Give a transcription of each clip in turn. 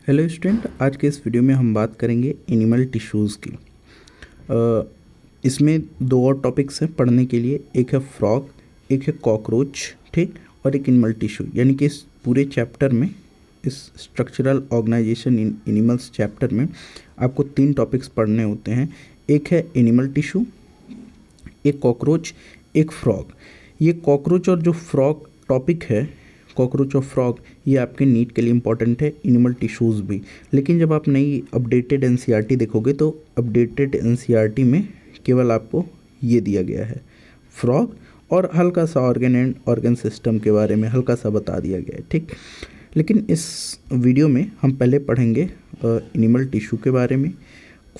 Hello student, आज के इस वीडियो में हम बात करेंगे एनिमल टिश्यूज़ की। इसमें दो और टॉपिक्स हैं पढ़ने के लिए, एक है फ्रॉग, एक है कॉकरोच, ठीक, और एक एनिमल टिश्यू। यानी कि इस पूरे चैप्टर में, इस स्ट्रक्चरल ऑर्गेनाइजेशन इन एनिमल्स चैप्टर में आपको तीन टॉपिक्स पढ़ने होते हैं। एक है एनिमल टिश्यू, एक कॉकरोच, एक फ्रॉग। ये कॉकरोच और जो फ्रॉग टॉपिक है, कॉकरोच और फ्रॉग, ये आपके नीट के लिए इंपॉर्टेंट है, एनिमल टिश्यूज़ भी। लेकिन जब आप नई अपडेटेड एनसीईआरटी देखोगे तो अपडेटेड एनसीईआरटी में केवल आपको ये दिया गया है, फ्रॉग और हल्का सा ऑर्गन एंड ऑर्गन सिस्टम के बारे में हल्का सा बता दिया गया है, ठीक। लेकिन इस वीडियो में हम पहले पढ़ेंगे एनिमल टिश्यू के बारे में।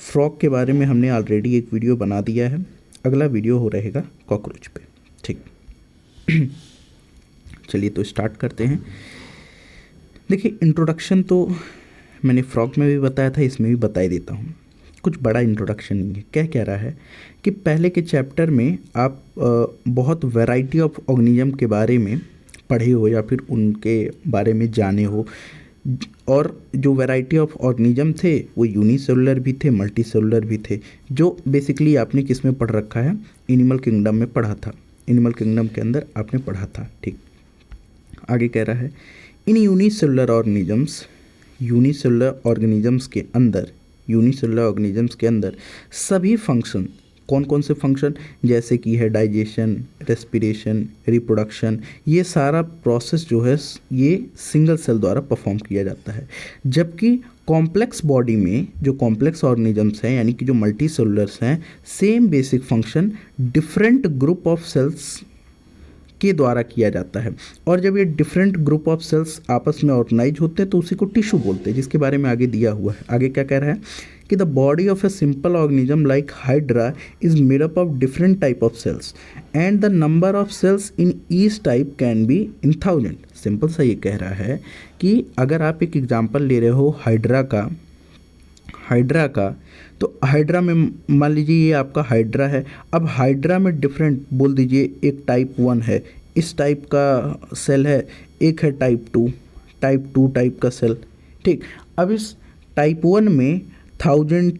फ्रॉग के बारे में हमने ऑलरेडी एक वीडियो बना दिया है, अगला वीडियो हो रहेगा कॉकरोच पे, ठीक। चलिए तो स्टार्ट करते हैं। देखिए, इंट्रोडक्शन तो मैंने फ्रॉग में भी बताया था, इसमें भी बता ही देता हूँ। कुछ बड़ा इंट्रोडक्शन नहीं है। क्या कह रहा है कि पहले के चैप्टर में आप बहुत वैरायटी ऑफ ऑर्गेनिज्म के बारे में पढ़े हो या फिर उनके बारे में जाने हो, और जो वैरायटी ऑफ ऑर्गेनिज्म थे वो यूनिसेलुलर भी थे, मल्टी सेलुलर भी थे, जो बेसिकली आपने किस में पढ़ रखा है, एनिमल किंगडम में पढ़ा था, एनिमल किंगडम के अंदर आपने पढ़ा था, ठीक। आगे कह रहा है इन यूनिसेलुलर ऑर्गेनिजम्स के अंदर सभी फंक्शन, कौन कौन से फंक्शन, जैसे कि है डाइजेशन, रेस्पिरेशन, रिप्रोडक्शन, ये सारा प्रोसेस जो है ये सिंगल सेल द्वारा परफॉर्म किया जाता है। जबकि कॉम्प्लेक्स बॉडी में जो कॉम्प्लेक्स ऑर्गेनिजम्स हैं, यानी कि जो मल्टी सेलुलर्स हैं, same basic function different group of cells के द्वारा किया जाता है। और जब ये डिफरेंट ग्रुप ऑफ सेल्स आपस में ऑर्गेनाइज होते हैं तो उसी को टिश्यू बोलते हैं, जिसके बारे में आगे दिया हुआ है। आगे क्या कह रहा है कि the body of a simple organism like hydra is made up of different type of cells and the number of cells in each type can be in 1000। Simple सा ये कह रहा है कि अगर आप एक एग्जाम्पल ले रहे हो हाइड्रा का, तो हाइड्रा में मान लीजिए ये आपका हाइड्रा है। अब हाइड्रा में डिफरेंट बोल दीजिए, एक टाइप 1 है, इस टाइप का सेल है, एक है टाइप 2 टाइप का सेल, ठीक। अब इस टाइप 1 में 1000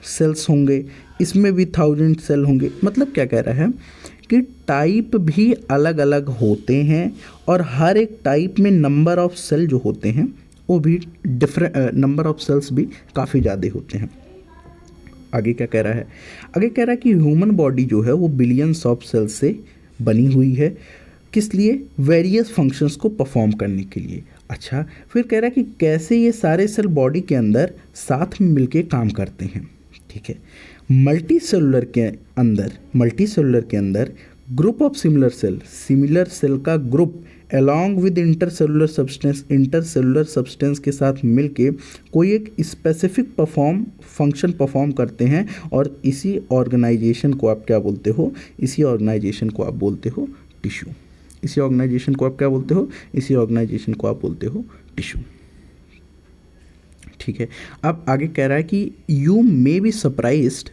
सेल्स होंगे, इसमें भी 1000 सेल होंगे। मतलब क्या कह रहा है कि टाइप भी अलग अलग होते हैं और हर एक टाइप में नंबर ऑफ सेल जो होते हैं वो भी डिफरेंट, नंबर ऑफ सेल्स भी काफ़ी ज़्यादा होते हैं। आगे क्या कह रहा है, आगे कह रहा है कि ह्यूमन बॉडी जो है वो बिलियंस ऑफ सेल्स से बनी हुई है। किस लिए? वेरियस फंक्शंस को परफॉर्म करने के लिए। अच्छा, फिर कह रहा है कि कैसे ये सारे सेल बॉडी के अंदर साथ में मिलके काम करते हैं, ठीक है। मल्टी सेलुलर के अंदर ग्रुप ऑफ सिमिलर सेल का group along with intercellular substance के साथ मिलके कोई एक स्पेसिफिक फंक्शन परफॉर्म करते हैं, और इसी ऑर्गेनाइजेशन को आप क्या बोलते हो? इसी ऑर्गेनाइजेशन को आप बोलते हो टिश्यू। इसी ऑर्गेनाइजेशन को आप क्या बोलते हो? इसी ऑर्गेनाइजेशन को आप बोलते हो टिश्यू, ठीक है। अब आगे कह रहा है कि you may be surprised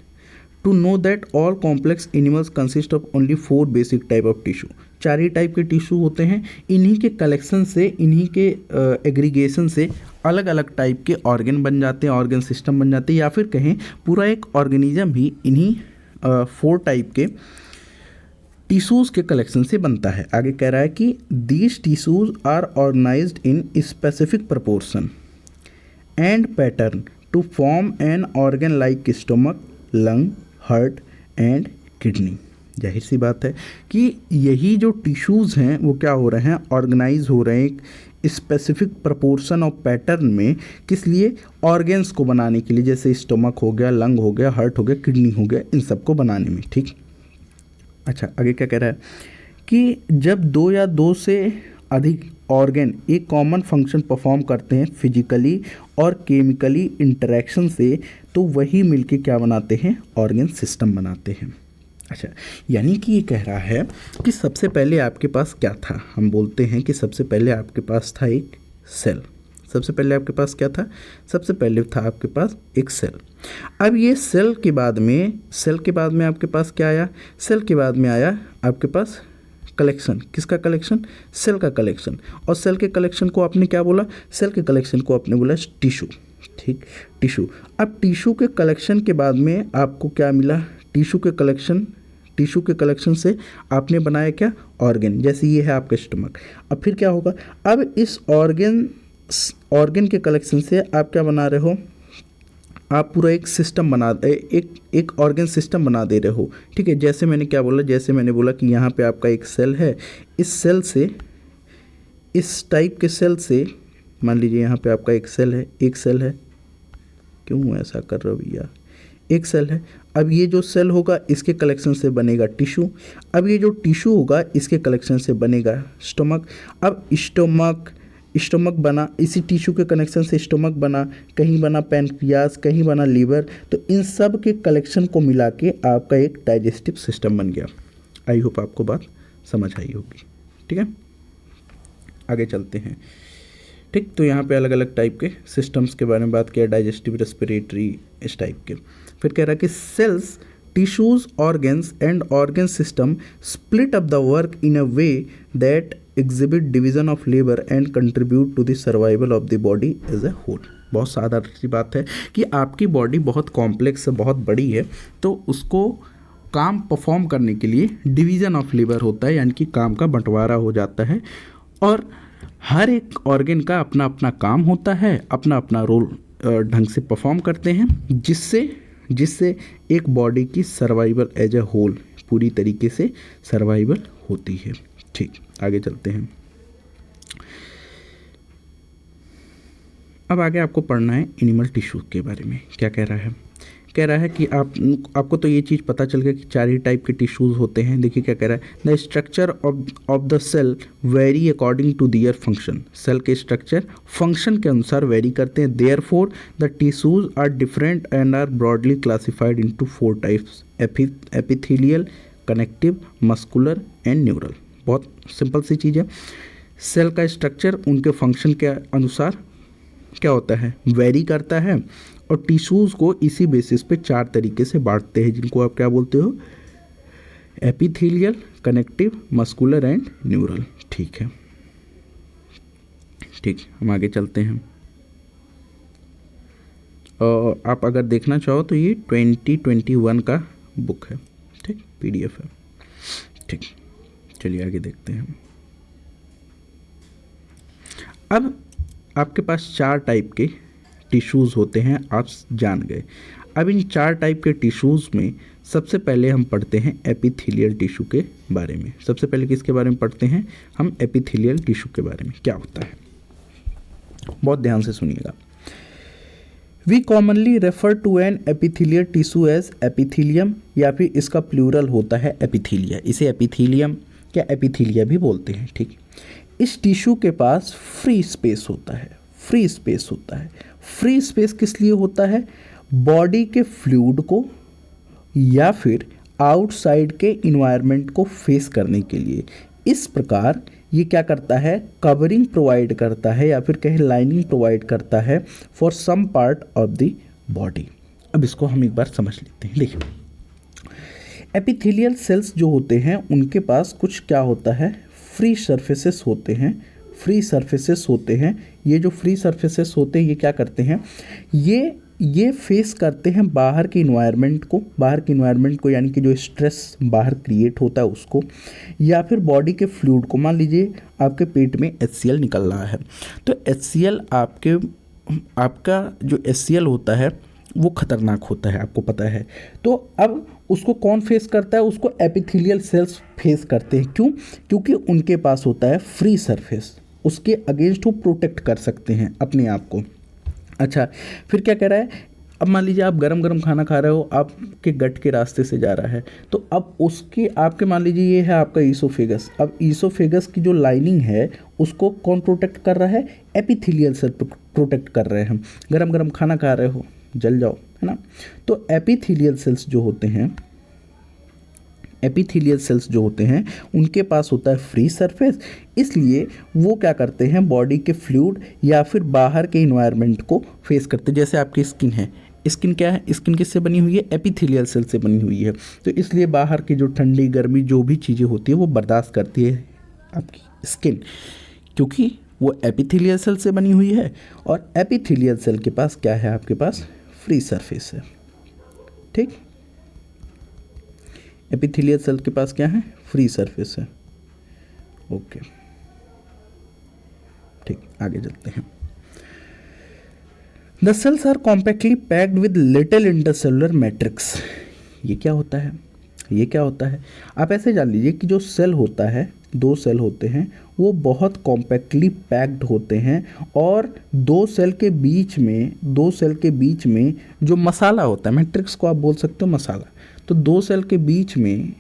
to know that all complex animals consist of only 4 basic type of tissue. 4 ही टाइप के टिश्यू होते हैं। इन्हीं के कलेक्शन से, इन्हीं के एग्रीगेशन से अलग अलग टाइप के ऑर्गन बन जाते हैं, ऑर्गन सिस्टम बन जाते हैं, या फिर कहें पूरा एक ऑर्गेनिज्म ही इन्हीं 4 टाइप के टिश्यूज़ के कलेक्शन से बनता है। आगे कह रहा है कि these tissues are organised in specific proportion and pattern to form an organ like stomach, lung, heart and kidney. जाहिर सी बात है कि यही जो टिश्यूज़ हैं वो क्या हो रहे हैं? ऑर्गेनाइज हो रहे हैं एक स्पेसिफिक प्रपोर्शन और पैटर्न में। किस लिए? ऑर्गन्स को बनाने के लिए, जैसे स्टोमक हो गया, लंग हो गया, हार्ट हो गया, किडनी हो गया, इन सबको बनाने में, ठीक। अच्छा, आगे क्या कह रहा है कि जब 2 या 2 से अधिक ऑर्गन एक कॉमन फंक्शन परफॉर्म करते हैं फिजिकली और केमिकली इंटरेक्शन से, तो वही मिलके क्या बनाते हैं? ऑर्गन सिस्टम बनाते हैं। अच्छा, यानी कि ये कह रहा है कि सबसे पहले आपके पास क्या था? हम बोलते हैं कि सबसे पहले आपके पास था एक सेल। सबसे पहले आपके पास क्या था? सबसे पहले था आपके पास एक सेल। अब ये सेल के बाद में आपके पास क्या आया? सेल के बाद में आया आपके पास कलेक्शन, किसका कलेक्शन, सेल का कलेक्शन। और सेल के कलेक्शन को आपने क्या बोला, सेल के कलेक्शन को आपने बोला टिश्यू, ठीक, टिश्यू। अब टिश्यू के कलेक्शन के बाद में आपको क्या मिला, टिश्यू के कलेक्शन से आपने बनाया क्या, ऑर्गन, जैसे ये है आपका स्टमक। अब फिर क्या होगा, अब इस ऑर्गन के कलेक्शन से आप क्या बना रहे हो, आप पूरा एक सिस्टम बना एक ऑर्गन सिस्टम बना दे रहे हो, ठीक है। जैसे मैंने क्या बोला, जैसे मैंने बोला कि यहाँ पे आपका एक सेल है, इस सेल से, इस टाइप के सेल से, मान लीजिए यहाँ पे आपका एक सेल है, क्यों ऐसा कर रहे हो भैया, एक सेल है। अब ये जो सेल होगा इसके कलेक्शन से बनेगा टिश्यू। अब ये जो टिश्यू होगा इसके कलेक्शन से बनेगा स्टमक। अब स्टमक बना, इसी टिश्यू के कनेक्शन से स्टमक बना, कहीं बना पैनक्रियाज, कहीं बना लीवर। तो इन सब के कलेक्शन को मिला के आपका एक डाइजेस्टिव सिस्टम बन गया। आई होप आपको बात समझ आई होगी, ठीक है। आगे चलते हैं, ठीक। तो यहाँ पे अलग अलग टाइप के सिस्टम्स के बारे में बात किया, डाइजेस्टिव, रेस्पिरेटरी, इस टाइप के। फिर कह रहा है कि cells, tissues, organs and organ system split up the work in a way that exhibit division of labour and contribute to the survival of the body as a whole. बहुत साधारण सी बात है कि आपकी बॉडी बहुत कॉम्प्लेक्स है, बहुत बड़ी है, तो उसको काम परफॉर्म करने के लिए डिवीज़न ऑफ लेबर होता है, यानी कि काम का बंटवारा हो जाता है। और हर एक ऑर्गन का अपना अपना काम होता है, अपना अपना रोल ढंग से परफॉर्म करते हैं, जिससे एक बॉडी की सर्वाइवल एज ए होल पूरी तरीके से सर्वाइवल होती है, ठीक। आगे चलते हैं। अब आगे आपको पढ़ना है एनिमल टिश्यू के बारे में। क्या कह रहा है कि आपको तो ये चीज़ पता चल गया कि 4 ही टाइप के टिश्यूज़ होते हैं। देखिए क्या कह रहा है, the structure of the cell vary according to their function. Cell के स्ट्रक्चर फंक्शन के अनुसार वेरी करते हैं। Therefore the tissues are different and are broadly classified into 4 types, epithelial, connective, muscular and neural. बहुत सिंपल सी चीज़ है। Cell का स्ट्रक्चर उनके फंक्शन के अनुसार क्या होता है, वेरी करता है। और टिश्यूज़ को इसी बेसिस पे 4 तरीके से बांटते हैं, जिनको आप क्या बोलते हो, epithelial, connective, muscular and neural, ठीक है। ठीक, हम आगे चलते हैं। और आप अगर देखना चाहो तो ये 2021 का बुक है, ठीक, PDF है, ठीक। चलिए आगे देखते हैं। अब आपके पास 4 टाइप के टिश्यूज़ होते हैं, आप जान गए। अब इन 4 टाइप के टिश्यूज़ में सबसे पहले हम पढ़ते हैं एपिथेलियल टिश्यू के बारे में। सबसे पहले किसके बारे में पढ़ते हैं हम, एपिथेलियल टिश्यू के बारे में। क्या होता है, बहुत ध्यान से सुनिएगा। We commonly refer to an epithelial tissue as epithelium, या फिर इसका प्लूरल होता है एपिथेलिया। इसे एपिथेलियम या एपिथेलिया भी बोलते हैं, ठीक। इस टिश्यू के पास फ्री स्पेस होता है। फ्री स्पेस किस लिए होता है, बॉडी के फ्लूइड को या फिर आउटसाइड के इन्वायरमेंट को फेस करने के लिए। इस प्रकार ये क्या करता है, कवरिंग प्रोवाइड करता है, या फिर कहीं लाइनिंग प्रोवाइड करता है for some part of the body. अब इसको हम एक बार समझ लेते हैं। देखिए, एपिथेलियल सेल्स जो होते हैं उनके पास कुछ क्या होता है, फ्री सरफेसेस होते हैं। ये जो फ्री सरफेसेस होते हैं ये क्या करते हैं, ये फेस करते हैं बाहर के इन्वायरमेंट को, यानी कि जो स्ट्रेस बाहर क्रिएट होता है उसको, या फिर बॉडी के फ्लूइड को। मान लीजिए आपके पेट में HCl निकल रहा है, तो HCl आपका जो HCl होता है वो खतरनाक होता है, आपको पता है। तो अब उसको कौन फेस करता है, उसको एपिथेलियल सेल्स फेस करते हैं। क्यों, क्योंकि उनके पास होता है फ्री सरफेस, उसके अगेंस्ट वो प्रोटेक्ट कर सकते हैं अपने आप को। अच्छा, फिर क्या कह रहा है, अब मान लीजिए आप गरम गरम खाना खा रहे हो, आपके गट के रास्ते से जा रहा है, तो अब उसकी आपके मान लीजिए ये है आपका ईसोफेगस। अब ईसोफेगस की जो लाइनिंग है उसको कौन प्रोटेक्ट कर रहा है, एपिथेलियल सेल प्रोटेक्ट कर रहे हैं। गरम गरम खाना खा रहे हो, जल जाओ, है ना। तो एपिथेलियल सेल्स जो होते हैं उनके पास होता है फ्री सरफेस, इसलिए वो क्या करते हैं, बॉडी के फ्लूइड या फिर बाहर के इन्वायरमेंट को फेस करते हैं। जैसे आपकी स्किन है, स्किन क्या है, स्किन किससे बनी हुई है, एपिथेलियल सेल से बनी हुई है। तो इसलिए बाहर की जो ठंडी गर्मी जो भी चीज़ें होती है वो बर्दाश्त करती है आपकी स्किन, क्योंकि वो एपिथेलियल सेल से बनी हुई है। और एपिथेलियल सेल के पास क्या है, आपके पास फ्री सरफेस है। ठीक, एपिथेलियल सेल के पास क्या है, फ्री सरफेस है। ओके, ठीक, आगे चलते हैं। The cells are compactly packed with little intercellular matrix. ये क्या होता है, ये क्या होता है, आप ऐसे जान लीजिए कि जो सेल होता है, दो सेल होते हैं, वो बहुत कॉम्पैक्टली पैक्ड होते हैं। और दो सेल के बीच में जो मसाला होता है, मैट्रिक्स को आप बोल सकते हो मसाला, तो दो सेल के बीच में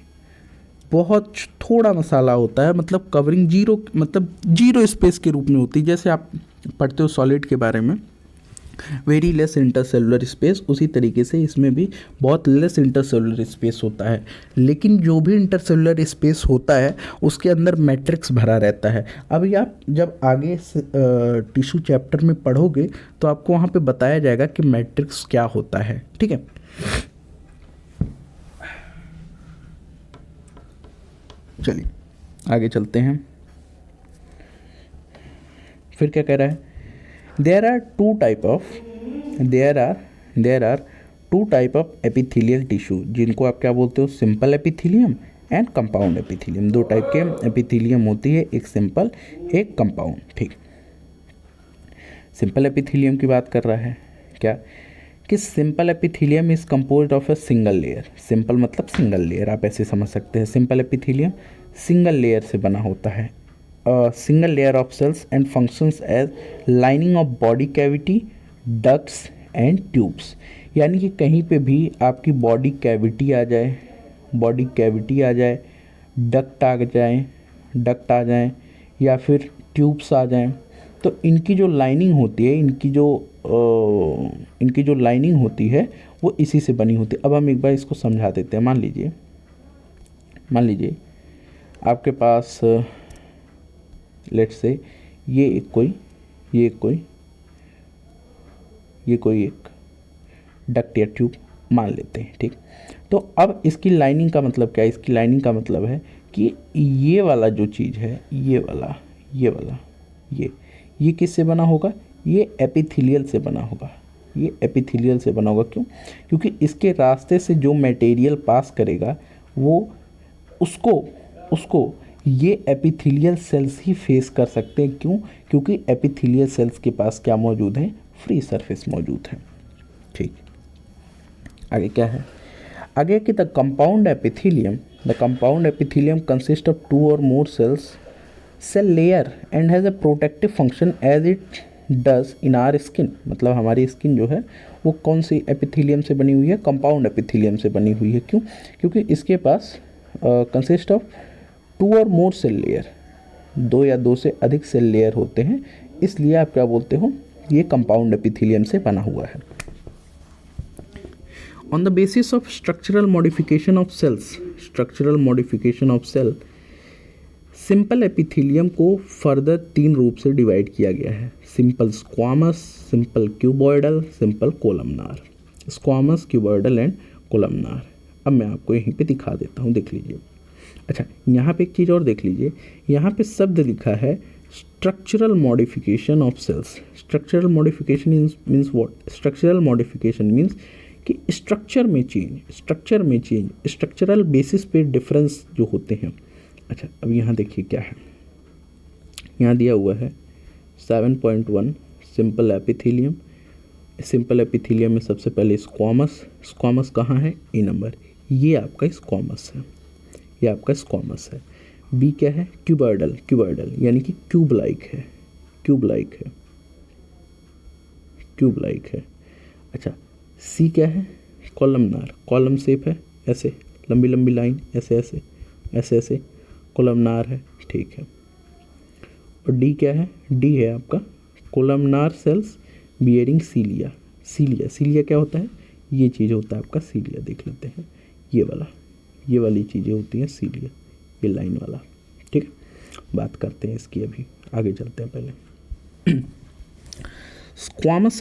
बहुत थोड़ा मसाला होता है, मतलब कवरिंग जीरो, मतलब जीरो स्पेस के रूप में होती है। जैसे आप पढ़ते हो सॉलिड के बारे में, वेरी लेस इंटरसेलुलर स्पेस, उसी तरीके से इसमें भी बहुत लेस इंटरसेलुलर स्पेस होता है। लेकिन जो भी इंटरसेलुलर स्पेस होता है उसके अंदर मैट्रिक्स भरा रहता है। अभी आप जब आगे टिश्यू चैप्टर में पढ़ोगे तो आपको वहाँ पे बताया जाएगा कि मैट्रिक्स क्या होता है। ठीक है, चलिए आगे चलते हैं। फिर क्या कह रहा है, there are two type of epithelial tissue, जिनको आप क्या बोलते हो, simple epithelium and compound epithelium. दो टाइप के एपिथेलियम होती है, एक सिंपल एक कंपाउंड। ठीक, सिंपल एपिथेलियम की बात कर रहा है क्या, कि simple epithelium is composed of a single layer. Simple मतलब सिंगल लेयर, आप ऐसे समझ सकते हैं। सिंपल एपिथेलियम सिंगल लेयर से बना होता है। Single layer of cells and functions as lining of body cavity, ducts and tubes. यानी कि कहीं पे भी आपकी बॉडी कैविटी आ जाए, डक्ट आ जाए या फिर ट्यूब्स आ जाएं, तो इनकी जो लाइनिंग होती है, इनकी जो लाइनिंग होती है वो इसी से बनी होती है। अब हम एक बार इसको समझा देते हैं। मान लीजिए आपके पास लेट्स से ये कोई एक डक्ट या ट्यूब मान लेते हैं। ठीक, तो अब इसकी लाइनिंग का मतलब क्या है, इसकी लाइनिंग का मतलब है कि ये वाला जो चीज़ है, ये किससे बना होगा, ये एपिथेलियल से बना होगा। क्यों, क्योंकि इसके रास्ते से जो मटेरियल पास करेगा वो उसको ये एपिथेलियल सेल्स ही फेस कर सकते हैं। क्यों, क्योंकि एपिथेलियल सेल्स के पास क्या मौजूद है, फ्री सरफेस मौजूद है। ठीक, आगे क्या है, आगे कि the compound epithelium consist of 2 or more cell layer and has a protective function as it does in our skin. मतलब हमारी स्किन जो है वो कौन सी एपिथेलियम से बनी हुई है, कंपाउंड एपिथेलियम से बनी हुई है। क्यों, क्योंकि इसके पास consist of 2 or more cell layer, 2 या 2 से अधिक सेल लेयर होते हैं, इसलिए आप क्या बोलते हो, ये कंपाउंड एपिथेलियम से बना हुआ है। On the basis of structural modification of cell, simple epithelium को फर्दर 3 रूप से डिवाइड किया गया है। Simple squamous, simple cuboidal, simple columnar. Squamous, cuboidal and columnar. अब मैं आपको यहीं पे दिखा देता हूँ, देख लीजिए। अच्छा, यहाँ पे एक चीज़ और देख लीजिए, यहाँ पे शब्द लिखा है structural modification of cells. Structural modification means what, structural modification means कि स्ट्रक्चर में चेंज, स्ट्रक्चरल बेसिस पे डिफरेंस जो होते हैं। अच्छा, अब यहाँ देखिए क्या है, यहाँ दिया हुआ है 7.1 सिंपल एपिथेलियम। सिंपल एपिथेलियम में सबसे पहले स्क्वामस कहाँ है, ए नंबर, ये आपका स्क्वामस है। बी क्या है, क्यूबॉइडल यानी कि क्यूब लाइक है। अच्छा, सी क्या है, कॉलमनार, कॉलम शेप है, ऐसे लंबी लाइन, ऐसे कॉलमनार है। ठीक है, और डी क्या है, डी है आपका कोलमनार सेल्स बियरिंग सीलिया क्या होता है, ये चीज़ होता है आपका सीलिया। देख लेते हैं, ये वाली चीज़ें होती हैं सीलिया, ये लाइन वाला। ठीक है, बात करते हैं इसकी, अभी आगे चलते हैं। पहले squamous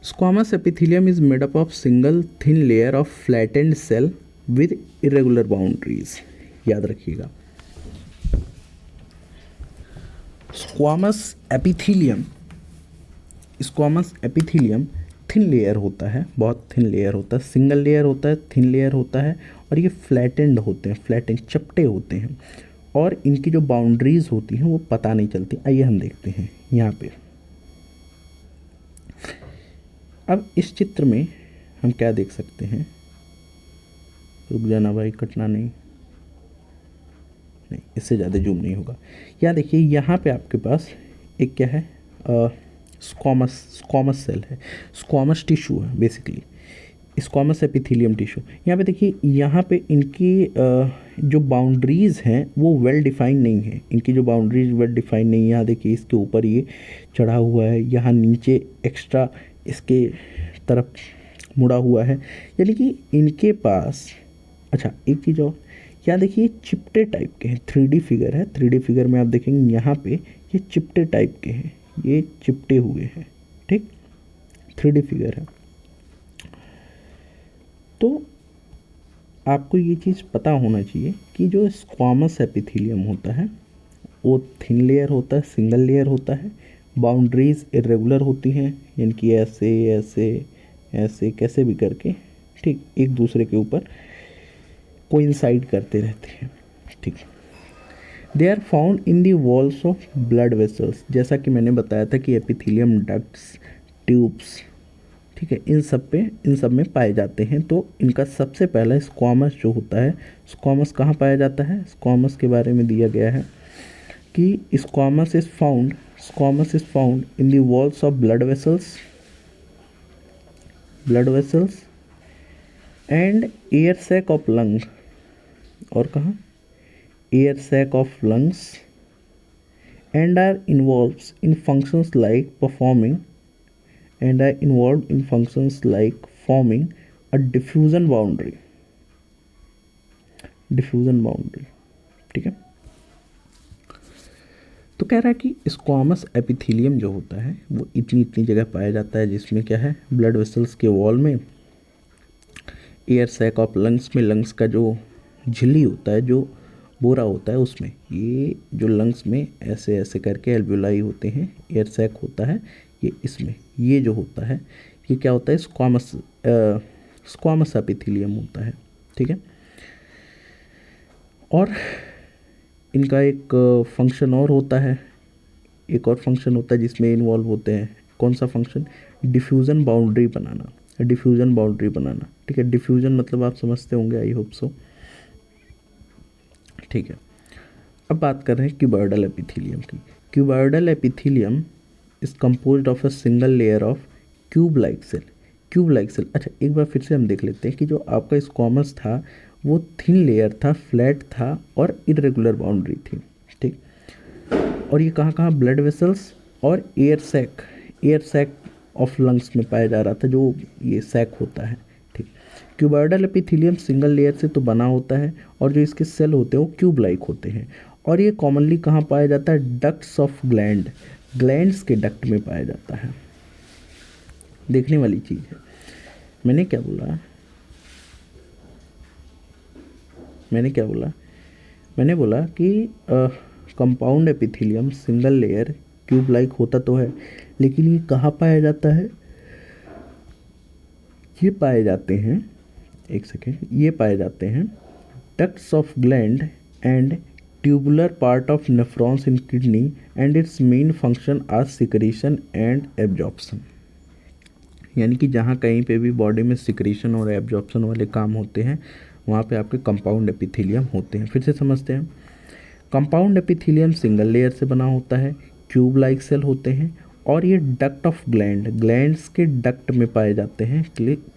squamous epithelium is made up of single thin layer of flattened cell with irregular boundaries. याद रखिएगा, स्क्वामस एपिथेलियम थिन लेयर होता है, बहुत थिन लेयर होता है, सिंगल लेयर होता है, थिन लेयर होता है, और ये फ्लैटेंड होते हैं, फ्लैटेंड चपटे होते हैं, और इनकी जो बाउंड्रीज होती हैं वो पता नहीं चलती। आइए हम देखते हैं यहाँ पे। अब इस चित्र में हम क्या देख सकते हैं, रुक जाना भाई, कटना नहीं, इससे ज़्यादा जूम नहीं होगा। यहाँ देखिए, यहाँ पे आपके पास एक क्या है, स्क्वामस सेल है, स्क्वामस टिश्यू है बेसिकली, स्क्वामस एपिथेलियम टिश्यू। यहाँ पे देखिए, यहाँ पे इनकी जो बाउंड्रीज़ हैं वो वेल डिफाइंड नहीं है, इनकी जो बाउंड्रीज वेल डिफाइंड नहीं है। यहाँ देखिए, इसके ऊपर ये चढ़ा हुआ है, यहाँ नीचे एक्स्ट्रा इसके तरफ मुड़ा हुआ है, यानी कि इनके पास। अच्छा, एक चीज़ और, यहाँ देखिए चिपटे टाइप के हैं, 3D फिगर है, 3D फिगर में आप देखेंगे यहाँ पे ये चिपटे टाइप के हैं, ये चिपटे हुए हैं, ठीक, 3D फिगर है। तो आपको ये चीज़ पता होना चाहिए कि जो स्क्वामस एपिथेलियम होता है वो थिन लेयर होता है, सिंगल लेयर होता है, बाउंड्रीज इरेगुलर होती हैं, यानी कि ऐसे ऐसे ऐसे कैसे भी करके, ठीक, एक दूसरे के ऊपर कोइंसाइड करते रहते हैं, ठीक। They are found in the walls of blood vessels, जैसा कि मैंने बताया था कि एपिथेलियम डक्ट्स, ट्यूब्स, ठीक है, इन सब में पाए जाते हैं। तो इनका सबसे पहला स्क्वामस जो होता है, स्क्वामस कहाँ पाया जाता है, स्क्वामस के बारे में दिया गया है कि squamous is found in the walls of blood vessels and air sac of lung, और कहाँ, air sac of lungs, and are involves in functions like forming a diffusion boundary, ठीक है। तो कह रहा है कि स्क्वामस एपिथेलियम जो होता है वो इतनी जगह पाया जाता है, जिसमें क्या है, ब्लड वेसल्स के वॉल में, एयर सैक ऑफ लंग्स में, लंग्स का जो झिल्ली होता है, जो बोरा होता है, उसमें ये जो लंग्स में ऐसे ऐसे करके एल्वेओलाई होते हैं, एयर सैक होता है, ये इसमें ये जो होता है ये क्या होता है, स्क्वामस एपिथेलियम होता है, ठीक है। और इनका एक फंक्शन और होता है, एक और फंक्शन होता है जिसमें इन्वॉल्व होते हैं, कौन सा फंक्शन, डिफ्यूज़न बाउंड्री बनाना, ठीक है। डिफ्यूज़न मतलब आप समझते होंगे, आई होप सो, ठीक है। अब बात कर रहे हैं क्यूबॉइडल एपिथेलियम की। Cuboidal epithelium is composed of a single layer of cube like cell. अच्छा, एक बार फिर से हम देख लेते हैं कि जो आपका स्क्वामस था वो थिन लेयर था, फ्लैट था, और इरेगुलर बाउंड्री थी, ठीक। और ये कहाँ ब्लड वेसल्स और एयर सैक ऑफ लंग्स में पाया जा रहा था, जो ये सैक होता है, ठीक। क्यूबॉइडल एपिथेलियम सिंगल लेयर से तो बना होता है, और जो इसके सेल होते हैं वो क्यूब लाइक होते हैं, और ये कॉमनली कहाँ पाया जाता है, डक्ट्स ऑफ ग्लैंड्स के डक्ट में पाया जाता है। देखने वाली चीज़ है। मैंने क्या बोला, मैंने बोला कि compound epithelium single layer cube like होता तो है, लेकिन ये कहाँ पाया जाता है, ये पाए जाते हैं, एक सेकेंड, ये पाए जाते हैं ducts of gland and tubular part of nephrons in kidney, and its main function are secretion and absorption. यानी कि जहाँ कहीं पे भी बॉडी में सिक्रीशन और एब्जॉर्प्शन वाले काम होते हैं, वहाँ पे आपके कंपाउंड एपिथेलियम होते हैं। फिर से समझते हैं, कंपाउंड एपिथेलियम सिंगल लेयर से बना होता है, क्यूब लाइक सेल होते हैं, और ये डक्ट ऑफ ग्लैंड्स के डक्ट में पाए जाते हैं,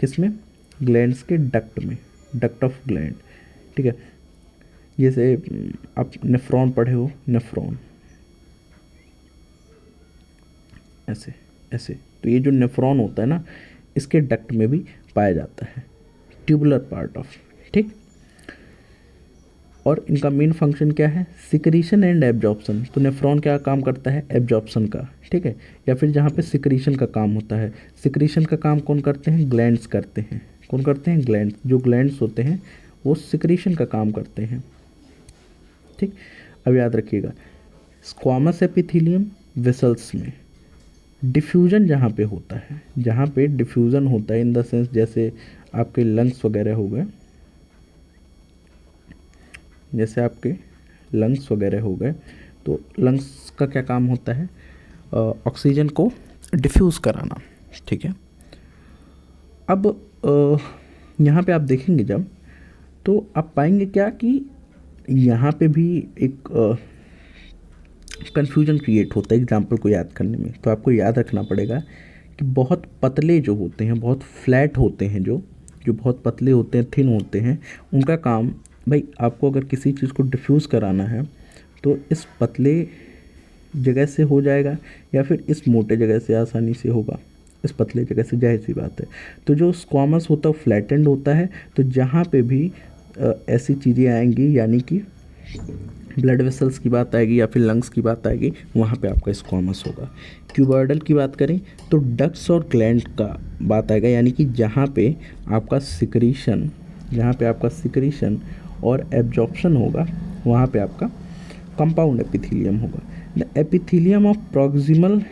किस में, ग्लैंड्स के डक्ट में, डक्ट ऑफ ग्लैंड, ठीक है। जैसे आप नेफ्रॉन पढ़े हो, नेफ्रॉन ऐसे ऐसे, तो ये जो नेफ्रॉन होता है ना, इसके डक्ट में भी पाया जाता है, ट्यूबुलर पार्ट ऑफ, ठीक। और इनका मेन फंक्शन क्या है, सिक्रीशन एंड एब्जॉर्प्शन। तो नेफ्रॉन क्या काम करता है, एब्जॉर्प्शन का, ठीक है। या फिर जहाँ पे सिक्रीशन का काम होता है, सिक्रीशन का काम कौन करते हैं, ग्लैंड्स करते हैं। कौन करते हैं, ग्लैंड्स। जो ग्लैंड्स होते हैं वो सिक्रीशन का काम करते हैं, ठीक। अब याद रखिएगा, स्क्वामस एपिथेलियम वेसल्स में डिफ्यूजन जहाँ पे होता है, जहाँ पे डिफ्यूजन होता है इन द सेंस जैसे आपके लंग्स वगैरह हो गए, जैसे आपके लंग्स वगैरह हो गए, तो लंग्स का क्या काम होता है, ऑक्सीजन को डिफ्यूज़ कराना, ठीक है। अब यहाँ पे आप देखेंगे जब, तो आप पाएंगे क्या कि यहाँ पे भी एक कन्फ्यूजन क्रिएट होता है एग्जाम्पल को याद करने में। तो आपको याद रखना पड़ेगा कि बहुत पतले जो होते हैं, बहुत फ्लैट होते हैं, जो बहुत पतले होते हैं, थिन होते हैं, उनका काम भाई, आपको अगर किसी चीज़ को डिफ्यूज़ कराना है तो इस पतले जगह से हो जाएगा या फिर इस मोटे जगह से आसानी से होगा, इस पतले जगह से, जाहिर सी बात है। तो जो स्क्वामस होता है वो फ्लैटेंड होता है, तो जहाँ पे भी ऐसी चीज़ें आएंगी, यानी कि ब्लड वेसल्स की बात आएगी या फिर लंग्स की बात आएगी, वहाँ पे आपका स्क्वामस होगा। क्यूबॉइडल की बात करें तो डक्ट्स और ग्लैंड का बात आएगा, यानी कि जहाँ पे आपका सिक्रीशन और एब्जॉर्प्शन होगा, वहाँ पे आपका कंपाउंड एपिथेलियम होगा। The epithelium of proximal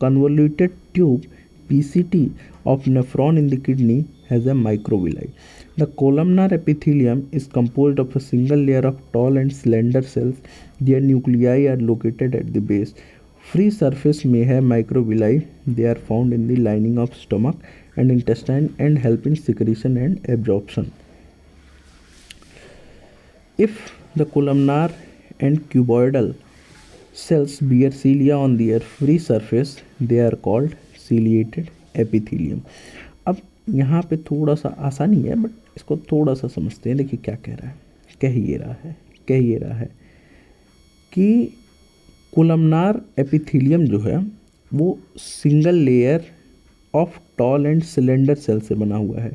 convoluted tube PCT of nephron in the kidney has a microvilli. The columnar epithelium is composed of a single layer of tall and slender cells. Their nuclei are located at the base. Free surface may have microvilli. They are found in the lining of stomach and intestine and help in secretion and absorption. If the columnar and cuboidal cells bear cilia on their free surface, they are called ciliated epithelium. अब यहाँ पे थोड़ा सा आसानी है, but इसको थोड़ा सा समझते हैं। देखिए क्या कह रहा है, कह ये रहा है कि कोलमनार एपिथेलियम जो है वो single layer of tall and cylinder cell से बना हुआ है।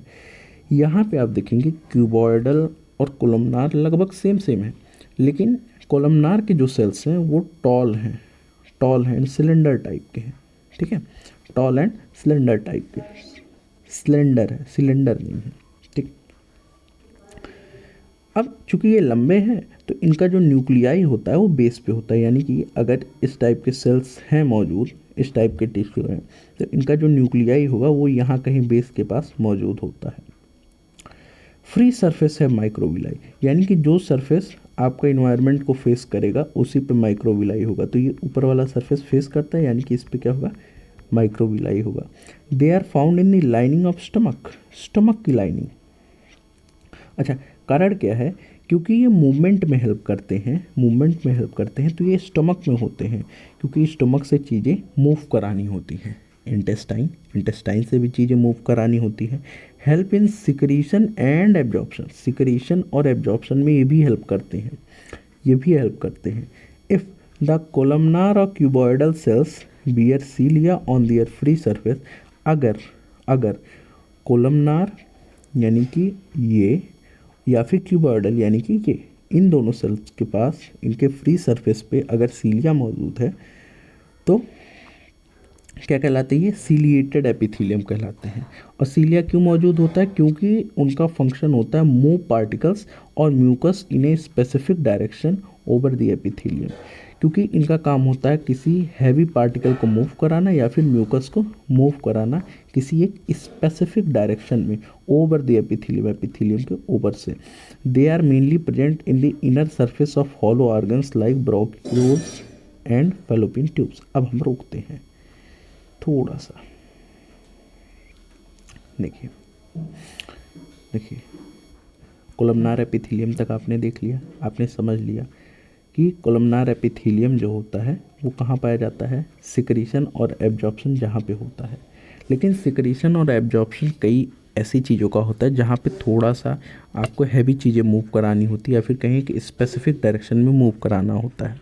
यहाँ पे आप देखेंगे क्यूबॉइडल और कोलमनार लगभग सेम है, लेकिन कोलमनार के जो सेल्स हैं वो टॉल हैं सिलेंडर टाइप के हैं, ठीक है। टॉल एंड सिलेंडर टाइप के, सिलेंडर है, सिलेंडर नहीं है, ठीक। अब चूंकि ये लंबे हैं तो इनका जो न्यूक्लियाई होता है वो बेस पे होता है, यानी कि अगर इस टाइप के सेल्स हैं मौजूद, इस टाइप के टिश्यू हैं, तो इनका जो न्यूक्लियाई होगा वो यहाँ कहीं बेस के पास मौजूद होता है। फ्री सरफेस है माइक्रोविलाई, यानी कि जो सरफेस आपका इन्वायरमेंट को फेस करेगा उसी पे माइक्रोविलाई होगा। तो ये ऊपर वाला सरफेस फेस करता है, यानी कि इस पे क्या होगा, माइक्रोविलाई होगा। They are found in the lining of stomach की लाइनिंग। अच्छा, कारण क्या है, क्योंकि ये मूवमेंट में हेल्प करते हैं, तो ये स्टमक में होते हैं, क्योंकि स्टमक से चीज़ें मूव करानी होती हैं। इंटेस्टाइन से भी चीज़ें मूव करानी होती हैं। Help in secretion and absorption, secretion और एब्जॉर्प्शन में ये भी हेल्प करते हैं। इफ़ द कोलमनार और cuboidal cells bear cilia on their free surface, अगर कोलमनार यानी कि ये या फिर क्यूबॉइडल यानी कि ये, इन दोनों सेल्स के पास इनके फ्री सरफेस पे अगर सीलिया मौजूद है तो क्या कहलाते हैं, ये सीलिएटेड एपिथेलियम कहलाते हैं। और सीलिया क्यों मौजूद होता है, क्योंकि उनका फंक्शन होता है मूव पार्टिकल्स और mucus in a specific direction over the epithelium, क्योंकि इनका काम होता है किसी हैवी पार्टिकल को मूव कराना या फिर म्यूकस को मूव कराना किसी एक स्पेसिफिक डायरेक्शन में ओवर द एपिथेलियम के ऊपर से। They are mainly present in the inner surface of hollow organs like bronchioles and fallopian tubes. अब हम रोकते हैं थोड़ा सा, देखिए कोलमनार एपिथेलियम तक आपने देख लिया, आपने समझ लिया कि कोलमनार एपिथेलियम जो होता है वो कहाँ पाया जाता है, सिक्रीशन और एब्जॉर्प्शन जहाँ पे होता है। लेकिन सिक्रीशन और एब्जॉर्प्शन कई ऐसी चीज़ों का होता है जहाँ पे थोड़ा सा आपको हैवी चीज़ें मूव करानी होती है या फिर कहीं कि स्पेसिफिक डायरेक्शन में मूव कराना होता है।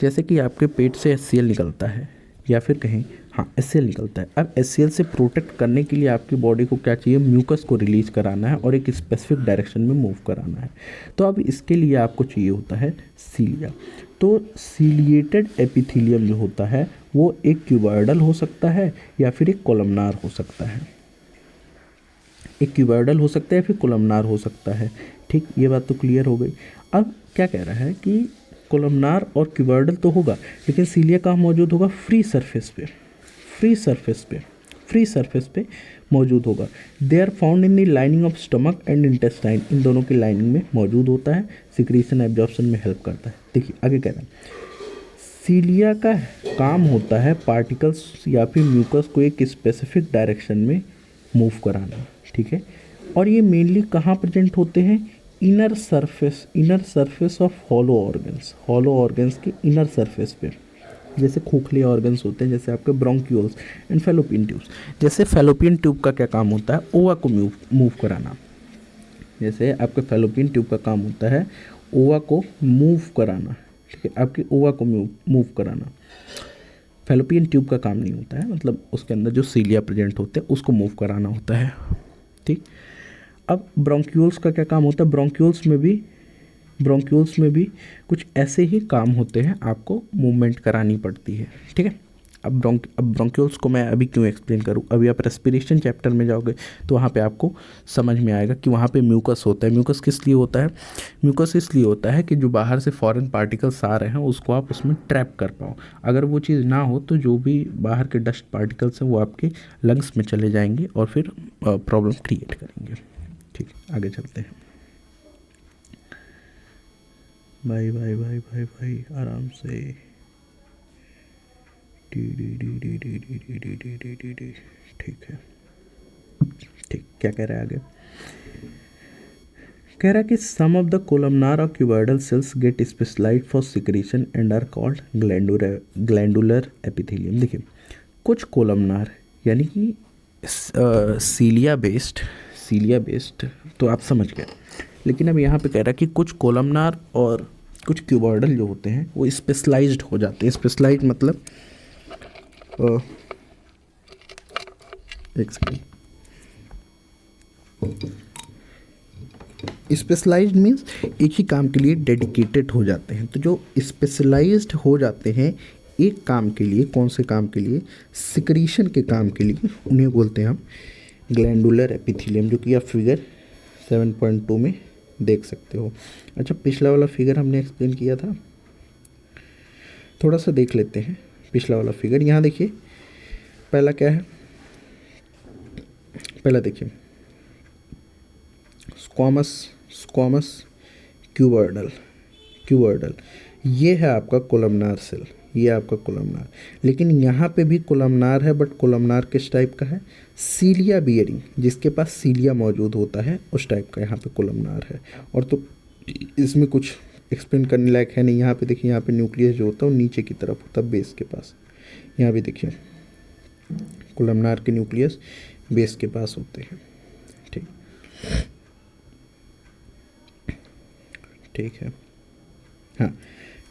जैसे कि आपके पेट से HCl निकलता है या फिर कहीं हाँ, HCl निकलता है। अब HCl से प्रोटेक्ट करने के लिए आपकी बॉडी को क्या चाहिए, म्यूकस को रिलीज कराना है और एक स्पेसिफिक डायरेक्शन में मूव कराना है। तो अब इसके लिए आपको चाहिए होता है सीलिया। तो सीलिएटेड एपिथेलियम जो होता है वो एक क्यूबॉइडल हो सकता है या फिर एक कोलमनार हो सकता है। एक क्यूबॉइडल हो सकता है या फिर कोलमनार हो सकता है। ठीक, ये बात तो क्लियर हो गई। अब क्या कह रहा है कि कोलमनार और क्यूबॉइडल तो होगा, लेकिन सीलिया कहाँ मौजूद होगा, फ्री सरफेस पे, फ्री सरफेस पे मौजूद होगा। They are found in the lining of stomach and intestine, इन दोनों की लाइनिंग में मौजूद होता है, सिक्रीशन एब्जॉर्प्शन में हेल्प करता है। देखिए आगे कह रहा है, सीलिया का काम होता है पार्टिकल्स या फिर म्यूकस को एक स्पेसिफिक डायरेक्शन में मूव कराना। ठीक है, और ये मेनली कहाँ प्रेजेंट होते हैं, inner surface of hollow organs के इनर सरफेस पे, जैसे खोखले ऑर्गन्स होते हैं, जैसे आपके ब्रोंक्यूल्स एंड फैलोपियन ट्यूब्स। जैसे फैलोपियन ट्यूब का क्या काम होता है, ओवा को मूव कराना। जैसे आपके फैलोपियन ट्यूब का काम होता है ओवा को मूव कराना। ठीक है, आपकी ओवा को मूव कराना। फैलोपियन ट्यूब का काम नहीं होता है, मतलब उसके अंदर जो सीलिया प्रेजेंट होते हैं उसको मूव कराना होता है। ठीक, अब ब्रोंक्यूल्स का क्या काम होता है, ब्रोंक्यूल्स में भी कुछ ऐसे ही काम होते हैं, आपको मूवमेंट करानी पड़ती है। ठीक है, अब ब्रोंक्यूल्स को मैं अभी क्यों एक्सप्लेन करूँ, अभी आप रेस्पिरेशन चैप्टर में जाओगे तो वहाँ पे आपको समझ में आएगा कि वहाँ पे म्यूकस होता है। म्यूकस किस लिए होता है, म्यूकस इसलिए होता है कि जो बाहर से फॉरेन पार्टिकल्स आ रहे हैं उसको आप उसमें ट्रैप कर पाओ। अगर वो चीज़ ना हो तो जो भी बाहर के डस्ट पार्टिकल्स हैं वो आपके लंग्स में चले जाएंगे और फिर प्रॉब्लम क्रिएट करेंगे। ठीक, आगे चलते हैं। भाई भाई भाई भाई भाई आराम से। ठीक है, ठीक, क्या कह रहा है आगे, कह रहा है कि सम ऑफ द कोलमनार और cuboidal cells get specialised for secretion and are called glandular epithelium. देखिए, कुछ कोलमनार यानी कि सीलिया बेस्ड तो आप समझ गए, लेकिन अब यहाँ पे कह रहा है कि कुछ कोलमनार और कुछ क्यूबॉइडल जो होते हैं वो स्पेशलाइज्ड हो जाते हैं। स्पेशलाइज्ड मतलब एक सेकेंड, स्पेशलाइज्ड मीन्स एक ही काम के लिए डेडिकेटेड हो जाते हैं। तो जो स्पेशलाइज्ड हो जाते हैं एक काम के लिए, कौन से काम के लिए, सिक्रीशन के काम के लिए, उन्हें बोलते हैं हम ग्लैंडुलर एपिथेलियम, जो कि आप फिगर 7.2 में देख सकते हो। अच्छा, पिछला वाला फिगर हमने एक्सप्लेन किया था, थोड़ा सा देख लेते हैं पिछला वाला फिगर। यहाँ देखिए, पहला क्या है, पहला देखिए स्क्वामस क्यूबॉइडल, ये है आपका कोलमनार सेल, ये आपका कोलमनार। लेकिन यहाँ पे भी कोलमनार है, बट कोलमनार किस टाइप का है, सीलिया बियरिंग, जिसके पास सीलिया मौजूद होता है उस टाइप का यहाँ पे कोलमनार है। और तो इसमें कुछ एक्सप्लेन करने लायक है नहीं। यहाँ पे देखिए, यहाँ पे न्यूक्लियस जो होता है वो नीचे की तरफ होता है, बेस के पास। यहाँ भी देखिए कोलमनार के न्यूक्लियस बेस के पास होते हैं। ठीक, ठीक है। हाँ,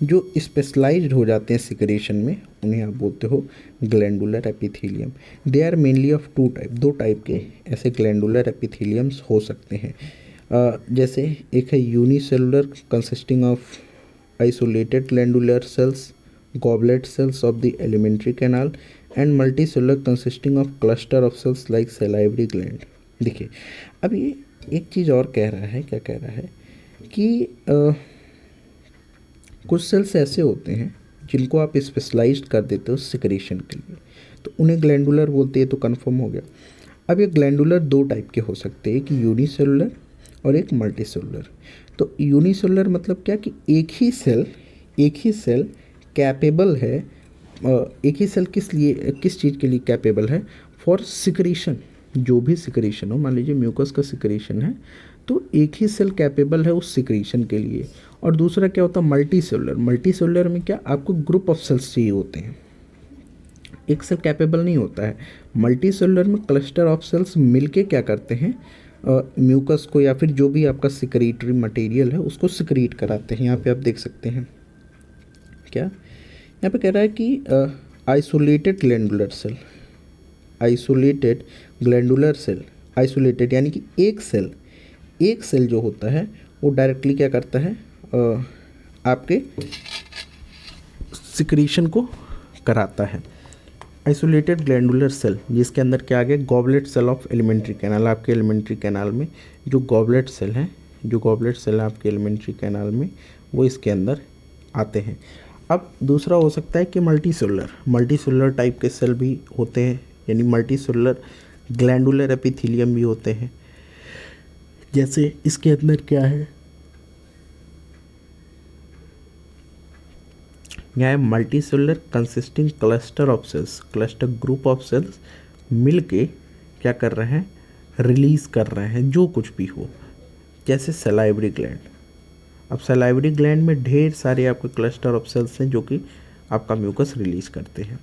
जो स्पेशलाइज्ड हो जाते हैं सिक्रेशन में उन्हें आप बोलते हो glandular epithelium. They are mainly of two type, दो टाइप के ऐसे ग्लैंडुलर एपिथेलियम्स हो सकते हैं। जैसे एक है unicellular consisting of isolated glandular cells, goblet cells of the alimentary canal, and multicellular consisting of cluster of cells like salivary gland. देखिए, अब ये एक चीज़ और कह रहा है, क्या कह रहा है कि कुछ सेल्स ऐसे होते हैं जिनको आप स्पेशलाइज्ड कर देते हो सिक्रेशन के लिए, तो उन्हें ग्लैंडुलर बोलते हैं। तो कन्फर्म हो गया। अब ये ग्लैंडुलर दो टाइप के हो सकते हैं, एक यूनिसेलुलर और एक मल्टीसेलुलर। तो यूनिसेलुलर मतलब क्या कि एक ही सेल कैपेबल है, एक ही सेल किस चीज़ के लिए कैपेबल है, फॉर सिक्रेशन। जो भी सिक्रेशन हो, मान लीजिए म्यूकस का सिक्रेशन है तो एक ही सेल कैपेबल है उस सिक्रेशन के लिए। और दूसरा क्या होता है, मल्टीसेलुलर में क्या, आपको ग्रुप ऑफ सेल्स चाहिए होते हैं, एक सेल कैपेबल नहीं होता है। मल्टीसेलुलर में क्लस्टर ऑफ सेल्स मिलके क्या करते हैं, म्यूकस को या फिर जो भी आपका सिक्रेटरी मटेरियल है उसको सिक्रीट कराते हैं। यहाँ पे आप देख सकते हैं क्या, यहाँ पे कह रहा है कि isolated glandular cell, isolated glandular cell, isolated यानी कि एक सेल जो होता है वो डायरेक्टली क्या करता है, आपके सिक्रीशन को कराता है। आइसोलेटेड ग्लैंडुलर सेल जिसके अंदर क्या आ गया, goblet cell of alimentary canal, आपके एलिमेंट्री कैनाल में जो गॉबलेट सेल है, जो गॉबलेट सेल है आपके एलिमेंट्री कैनाल में, वो इसके अंदर आते हैं। अब दूसरा हो सकता है कि मल्टीसेलुलर टाइप के सेल भी होते हैं, यानी मल्टीसेलुलर ग्लैंडुलर एपिथेलियम भी होते हैं। जैसे इसके अंदर क्या है, यहाँ है multicellular consisting cluster of cells, cluster group of cells मिल के क्या कर रहे हैं, रिलीज कर रहे हैं जो कुछ भी हो। जैसे सलाइवरी ग्लैंड, अब सलाइवरी ग्लैंड में ढेर सारे आपके क्लस्टर ऑफ सेल्स हैं जो कि आपका म्यूकस रिलीज करते हैं।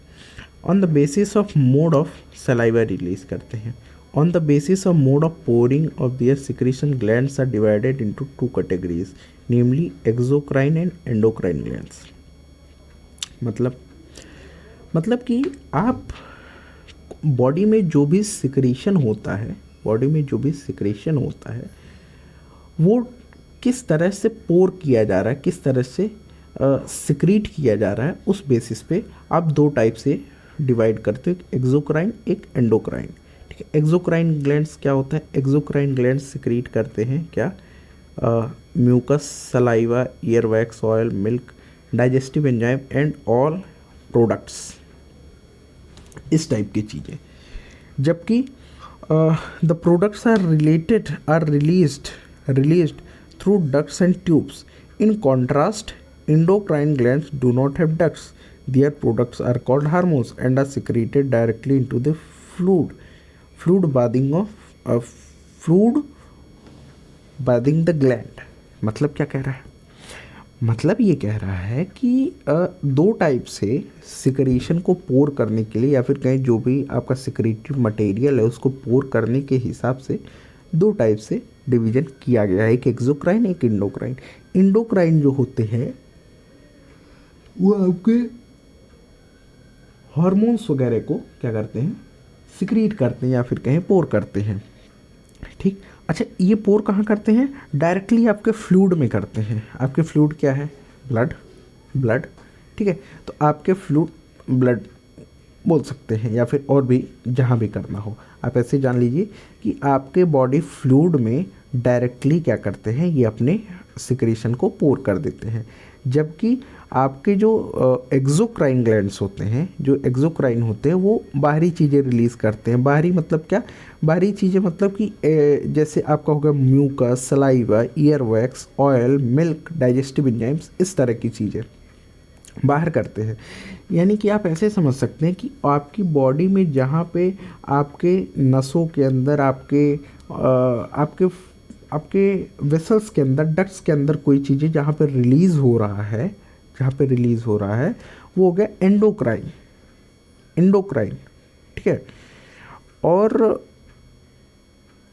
On the basis of mode of saliva release करते हैं। On the basis of mode of pouring of their secretion glands are divided into two categories, namely exocrine and endocrine glands. मतलब कि आप body में जो भी सिक्रीशन होता है, वो किस तरह से पोर किया जा रहा है, किस तरह से सिक्रीट किया जा रहा है, उस बेसिस पे आप दो टाइप से डिवाइड करते हो, एक एक्सोक्राइन, एक एंडोक्राइन। ठीक है, एक्सोक्राइन ग्लैंड्स क्या होता है, एक्सोक्राइन ग्लैंड्स सिक्रीट करते हैं क्या, mucus, saliva, ear wax, oil, milk, digestive enzyme and all products, इस टाइप की चीज़ें। जबकि the products are released through ducts and tubes. In contrast endocrine glands do not have ducts. Their products are called hormones and are secreted directly into the fluid bathing the gland। मतलब क्या कह रहा है, मतलब ये कह रहा है कि दो टाइप से सिक्रीशन को पोर करने के लिए, या फिर कहीं जो भी आपका सिक्रीटिव मटेरियल है उसको पोर करने के हिसाब से दो टाइप से डिवीजन किया गया है, एक एक्सोक्राइन, एक इंडोक्राइन। इंडोक्राइन जो होते हैं वो आपके हार्मोन्स वगैरह को क्या करते हैं, सिक्रीट करते हैं या फिर कहीं पोर करते हैं। ठीक, अच्छा, ये पोर कहाँ करते हैं, डायरेक्टली आपके फ्लूइड में करते हैं। आपके फ्लूइड क्या है, ब्लड। ठीक है, तो आपके फ्लूइड ब्लड बोल सकते हैं, या फिर और भी जहाँ भी करना हो आप ऐसे जान लीजिए कि आपके बॉडी फ्लूइड में डायरेक्टली क्या करते हैं, ये अपने सिक्रीशन को पोर कर देते हैं। जबकि आपके जो एक्सोक्राइन ग्लैंड्स होते हैं, वो बाहरी चीज़ें रिलीज़ करते हैं। बाहरी मतलब क्या, बाहरी चीज़ें मतलब कि जैसे आपका होगा mucus, saliva, ear wax, oil, milk, digestive enzymes, इस तरह की चीज़ें बाहर करते हैं। यानी कि आप ऐसे समझ सकते हैं कि आपकी बॉडी में जहाँ पे आपके नसों के अंदर, आपके वेसल्स के अंदर, डक्ट्स के अंदर कोई चीज़ें जहाँ पे रिलीज़ हो रहा है, वो हो गया एंडोक्राइन। ठीक है, और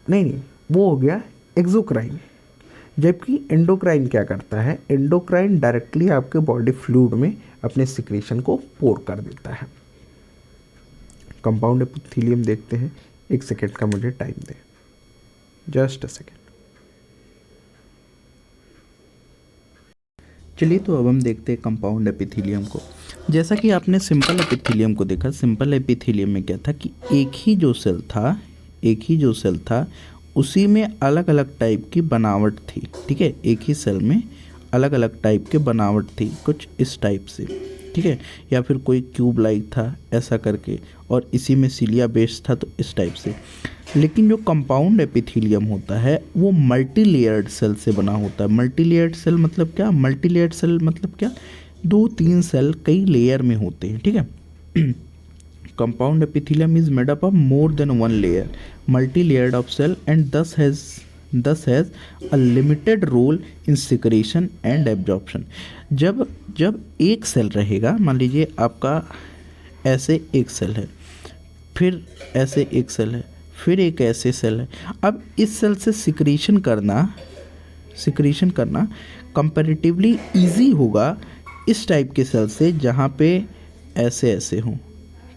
नहीं, वो हो गया एक्सोक्राइन। जबकि एंडोक्राइन क्या करता है, एंडोक्राइन डायरेक्टली आपके बॉडी फ्लूइड में अपने सिक्रीशन को पोर कर देता है। कंपाउंड एपिथेलियम देखते हैं, एक सेकेंड का मुझे time they, just a second. चलिए, तो अब हम देखते हैं कंपाउंड एपिथेलियम को। जैसा कि आपने सिंपल एपिथेलियम को देखा, सिंपल एपिथेलियम में क्या था कि एक ही जो सेल था उसी में अलग अलग टाइप की बनावट थी। ठीक है, एक ही सेल में अलग अलग टाइप के बनावट थी, कुछ इस टाइप से। ठीक है, या फिर कोई क्यूब लाइक था ऐसा करके, और इसी में सिलिया बेस था, तो इस टाइप से। लेकिन जो कंपाउंड एपिथेलियम होता है वो मल्टी लेयर्ड सेल से बना होता है। मल्टी लेयर्ड सेल मतलब क्या, 2-3 सेल कई लेयर में होते हैं। ठीक है, compound epithelium is made up of more than one layer, multi-layered of cell, and thus has a limited role in secretion and absorption। जब एक सेल रहेगा, मान लीजिए आपका ऐसे एक सेल है, फिर ऐसे एक सेल है, फिर एक ऐसे सेल है। अब इस सेल से सिक्रीशन करना कंपैरेटिवली इजी होगा इस टाइप के सेल से, जहाँ पे ऐसे ऐसे हों,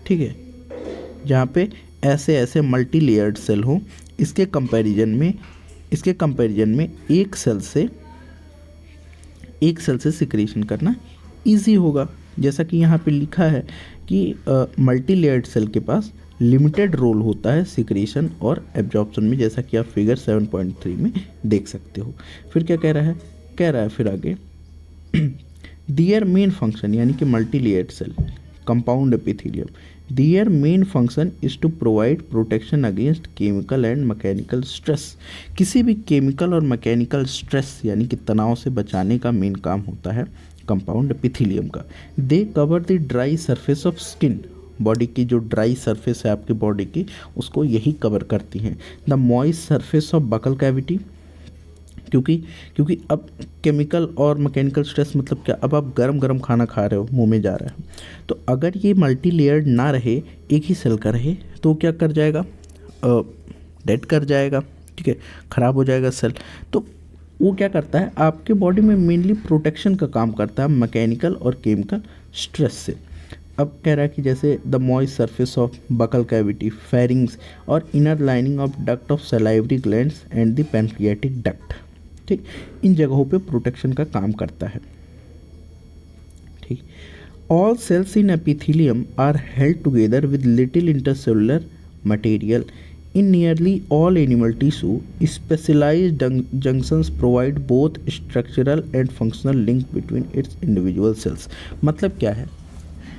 ठीक है, जहाँ पे ऐसे ऐसे मल्टी लेयर्ड सेल हों, इसके कंपैरिजन में एक सेल से सिक्रीशन करना इजी होगा। जैसा कि यहाँ पे लिखा है कि मल्टी लेयर्ड सेल के पास लिमिटेड रोल होता है सिक्रीशन और एब्जॉर्प्शन में, जैसा कि आप फिगर 7.3 में देख सकते हो। फिर क्या कह रहा है फिर आगे दियर मेन फंक्शन, यानी कि multilayered cell compound epithelium, their main function is to provide protection against chemical and mechanical stress. किसी भी केमिकल और मैकेनिकल स्ट्रेस यानी कि तनाव से बचाने का मेन काम होता है कंपाउंड एपिथेलियम का। They cover the dry surface of skin, body की जो ड्राई सरफेस है आपके बॉडी की, उसको यही कवर करती हैं। The moist surface of buccal cavity, क्योंकि अब केमिकल और मैकेनिकल स्ट्रेस मतलब क्या, अब आप गरम गरम खाना खा रहे हो, मुंह में जा रहा है, तो अगर ये मल्टी लेयर्ड ना रहे, एक ही सेल का रहे, तो क्या कर जाएगा, डेड कर जाएगा, ठीक है, ख़राब हो जाएगा सेल। तो वो क्या करता है, आपके बॉडी में मेनली प्रोटेक्शन का काम करता है मैकेनिकल और केमिकल स्ट्रेस से। अब कह रहा है कि जैसे the moist surface of buccal cavity, pharynx और inner lining of duct of salivary glands and the pancreatic duct, ठीक, इन जगहों पे प्रोटेक्शन का काम करता है, ठीक। All cells in epithelium are held together with little intercellular material in nearly all animal tissue. Specialised junctions provide both structural and functional link between its individual cells. मतलब क्या है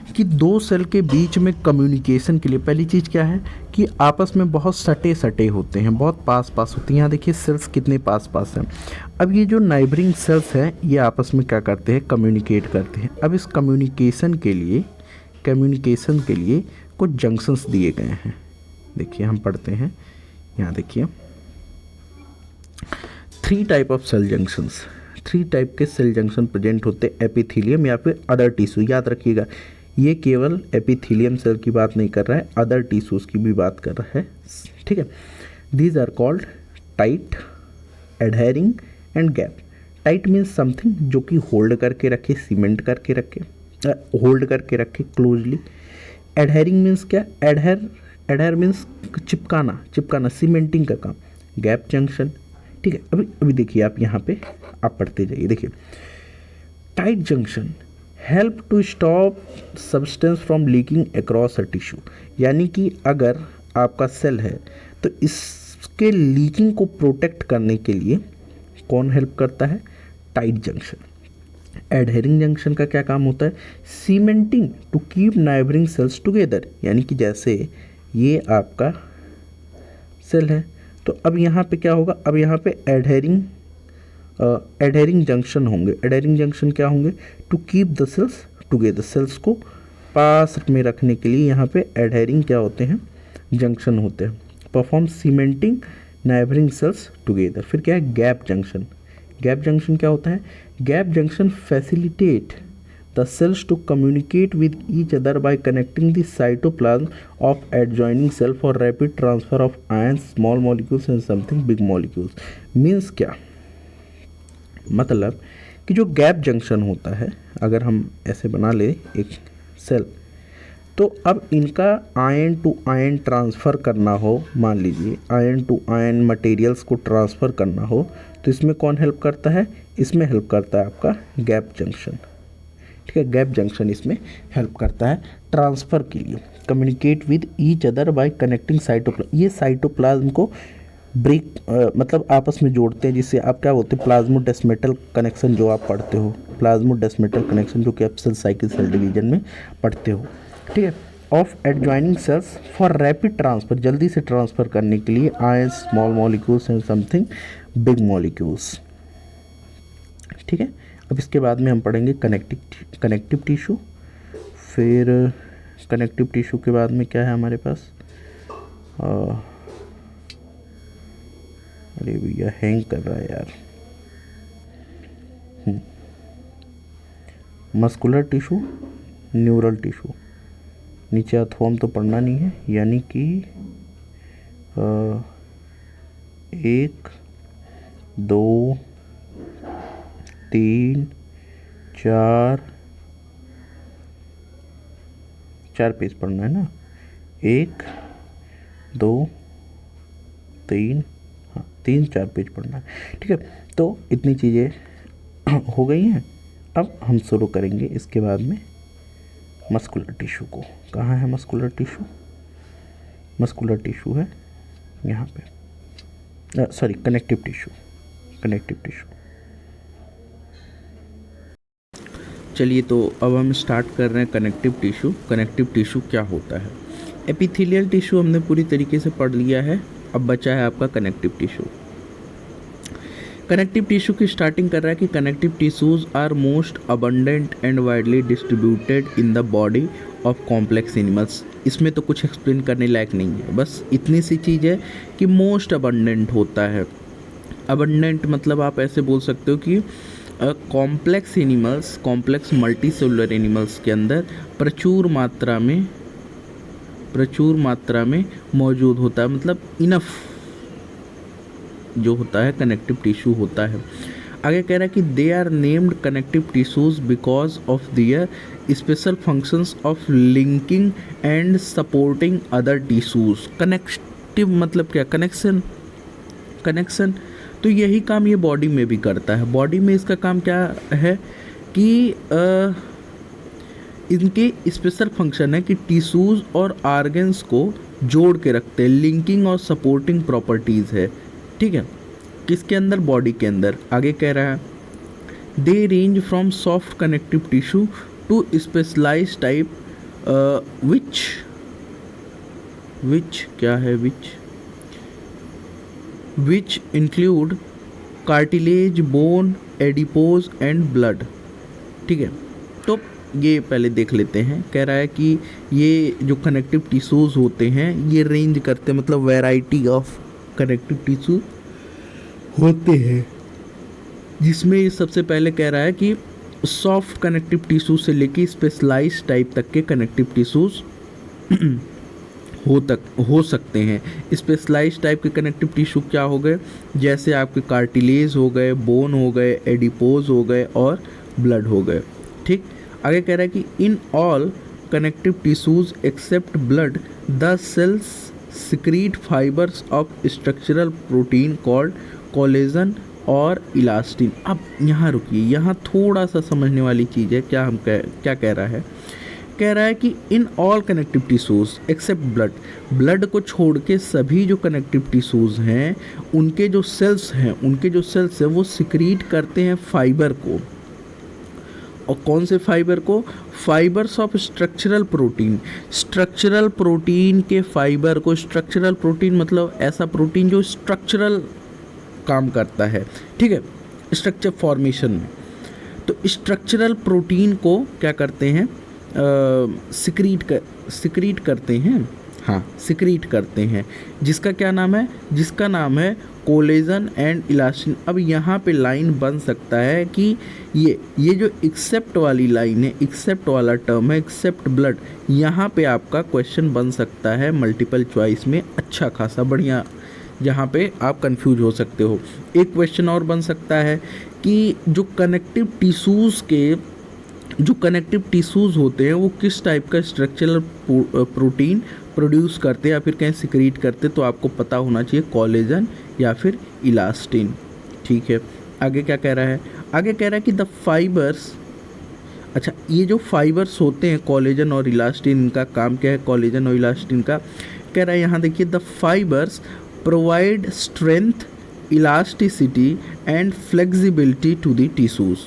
कि दो सेल के बीच में कम्युनिकेशन के लिए पहली चीज़ क्या है कि आपस में बहुत सटे सटे होते हैं, बहुत पास पास होते हैं। यहाँ देखिए सेल्स कितने पास पास हैं। अब ये जो नाइबरिंग सेल्स हैं ये आपस में क्या करते हैं, कम्युनिकेट करते हैं। अब इस कम्युनिकेशन के लिए कुछ जंक्शंस दिए गए हैं। देखिए हम पढ़ते हैं, यहाँ देखिए 3 type of cell junctions, 3 type के सेल जंक्शन प्रेजेंट होते हैं एपिथेलियम या फिर अदर टिश्यू। याद रखिएगा ये केवल एपिथेलियम सेल की बात नहीं कर रहा है, अदर टिश्यूज़ की भी बात कर रहा है, ठीक है। These are called tight, adhering and gap. Tight means something जो कि होल्ड करके रखे, सीमेंट करके रखे, होल्ड करके रखे क्लोजली। एडहेरिंग मीन्स क्या, एडहेर मीन्स चिपकाना, सीमेंटिंग का काम। गैप जंक्शन, ठीक है। अभी देखिए आप यहाँ पे आप पढ़ते जाइए, देखिए tight junction help to stop substance from leaking across a tissue, यानी कि अगर आपका सेल है तो इसके लीकिंग को प्रोटेक्ट करने के लिए कौन हेल्प करता है, टाइट जंक्शन। एडहेरिंग जंक्शन का क्या काम होता है, cementing to keep neighbouring cells together, यानी कि जैसे ये आपका सेल है तो अब यहाँ पे क्या होगा, अब यहाँ पे एडहेरिंग जंक्शन होंगे। एडहेरिंग जंक्शन क्या होंगे, to keep the cells together, cells को पास में रखने के लिए यहाँ पे एडहेरिंग क्या होते हैं, जंक्शन होते हैं। Perform cementing neighbouring cells together. फिर क्या है, गैप जंक्शन। गैप जंक्शन क्या होता है, gap junction facilitate the cells to communicate with each other by connecting the cytoplasm of adjoining cell for rapid transfer of ions, small molecules and something big molecules. Means क्या, मतलब कि जो gap junction होता है, अगर हम ऐसे बना ले एक सेल, तो अब इनका आयन टू आयन ट्रांसफ़र करना हो, मान लीजिए आयन टू आयन मटेरियल्स को ट्रांसफ़र करना हो, तो इसमें कौन हेल्प करता है, इसमें हेल्प करता है आपका गैप जंक्शन, ठीक है। गैप जंक्शन इसमें हेल्प करता है ट्रांसफ़र के लिए। Communicate with each other by connecting cytoplasm, ये साइटोप्लाज्म को ब्रेक मतलब आपस में जोड़ते हैं, जिससे आप क्या बोलते हैं, प्लाज्मोडेस्मेटल कनेक्शन जो आप पढ़ते हो, प्लाज्मोडेस्मेटल कनेक्शन जो कि आप सेल साइकिल सेल डिवीजन में पढ़ते हो, ठीक है। Of adjoining cells for rapid transfer, जल्दी से ट्रांसफ़र करने के लिए ions, small molecules and something big molecules, ठीक है। अब इसके बाद में हम पढ़ेंगे कनेक्टिव टिश्यू। फिर कनेक्टिव टिश्यू के बाद में क्या है हमारे पास, अरे भैया हैंग कर रहा है यार, मस्कुलर टिश्यू, न्यूरल टिश्यू। नीचे अथवम तो पढ़ना नहीं है, यानी कि 1 2 3 4 4 पेज पढ़ना है ना, 1 2 3, हाँ 3-4 पेज पढ़ना है, ठीक है। तो इतनी चीज़ें हो गई हैं। अब हम शुरू करेंगे इसके बाद में मस्कुलर टिश्यू को। कहाँ है मस्कुलर टिश्यू? मस्कुलर टिश्यू है यहाँ पे, sorry connective tissue, connective tissue. चलिए तो अब हम स्टार्ट कर रहे हैं कनेक्टिव टिश्यू। कनेक्टिव टिश्यू क्या होता है? एपिथेलियल टिश्यू हमने पूरी तरीके से पढ़ लिया है, अब बचा है आपका कनेक्टिव टिश्यू। कनेक्टिव टिश्यू की स्टार्टिंग कर रहा है कि connective tissues are most abundant and widely distributed in the body of complex animals. इसमें तो कुछ एक्सप्लेन करने लायक नहीं है, बस इतनी सी चीज़ है कि मोस्ट अबंडेंट होता है। अबंडेंट मतलब आप ऐसे बोल सकते हो कि complex animals, complex multicellular animals के अंदर प्रचुर मात्रा में मौजूद होता है, मतलब इनफ जो होता है कनेक्टिव टिश्यू होता है। आगे कह रहा है कि they are named connective tissues because of their special functions of linking and supporting other tissues. Connective मतलब क्या? कनेक्शन। तो यही काम ये बॉडी में भी करता है। बॉडी में इसका काम क्या है कि इनके स्पेशल फंक्शन है कि टिश्यूज और ऑर्गन्स को जोड़ के रखते हैं, लिंकिंग और सपोर्टिंग प्रॉपर्टीज़ है, ठीक है। किसके अंदर? बॉडी के अंदर। आगे कह रहा है they range from soft connective tissue to specialized type which क्या है which include cartilage, bone, adipose and blood, ठीक है। तो ये पहले देख लेते हैं। कह रहा है कि ये जो कनेक्टिव टिश्यूज होते हैं ये रेंज करते हैं, मतलब वैरायटी ऑफ कनेक्टिव टिश्यू होते हैं, जिसमें ये सबसे पहले कह रहा है कि सॉफ्ट कनेक्टिव टिश्यू से लेके स्पेशलाइज्ड टाइप तक के कनेक्टिव टिश्यूज हो सकते हैं। स्पेशलाइज्ड टाइप के कनेक्टिव टिश्यू क्या हो गए? जैसे आपके कार्टिलेज हो गए, बोन हो गए, एडिपोज हो गए और ब्लड हो गए, ठीक। आगे कह रहा है कि in all connective tissues except blood the cells secrete fibres of structural protein called collagen और इलास्टिन। अब यहाँ रुकिए, यहाँ थोड़ा सा समझने वाली चीज़ है। क्या कह रहा है? कह रहा है कि in all connective tissues except blood को छोड़ के सभी जो कनेक्टिव टिश्यूज हैं उनके जो सेल्स हैं वो सिक्रीट करते हैं फाइबर को। और कौन से फाइबर को? फाइबर्स ऑफ स्ट्रक्चरल प्रोटीन के फाइबर को। स्ट्रक्चरल प्रोटीन मतलब ऐसा प्रोटीन जो स्ट्रक्चरल काम करता है, ठीक है, स्ट्रक्चर फॉर्मेशन में। तो स्ट्रक्चरल प्रोटीन को क्या करते हैं? सिक्रीट करते हैं, जिसका क्या नाम है? जिसका नाम है कोलेजन एंड इलास्टिन। अब यहाँ पे लाइन बन सकता है कि ये जो एक्सेप्ट वाली लाइन है, एक्सेप्ट वाला टर्म है, एक्सेप्ट ब्लड, यहाँ पे आपका क्वेश्चन बन सकता है मल्टीपल चॉइस में, अच्छा खासा बढ़िया, जहाँ पे आप कंफ्यूज हो सकते हो। एक क्वेश्चन और बन सकता है कि जो कनेक्टिव टिश्यूज़ होते हैं वो किस टाइप का स्ट्रक्चरल प्रोटीन प्रोड्यूस करते हैं या फिर कहीं सिक्रीट करते, तो आपको पता होना चाहिए कोलेजन या फिर इलास्टिन, ठीक है। आगे क्या कह रहा है? आगे कह रहा है कि द फाइबर्स, अच्छा ये जो फाइबर्स होते हैं कोलेजन और इलास्टिन, इनका काम क्या है? कोलेजन और इलास्टिन का कह रहा है, यहाँ देखिए, the fibres provide strength, elasticity and flexibility to the tissues.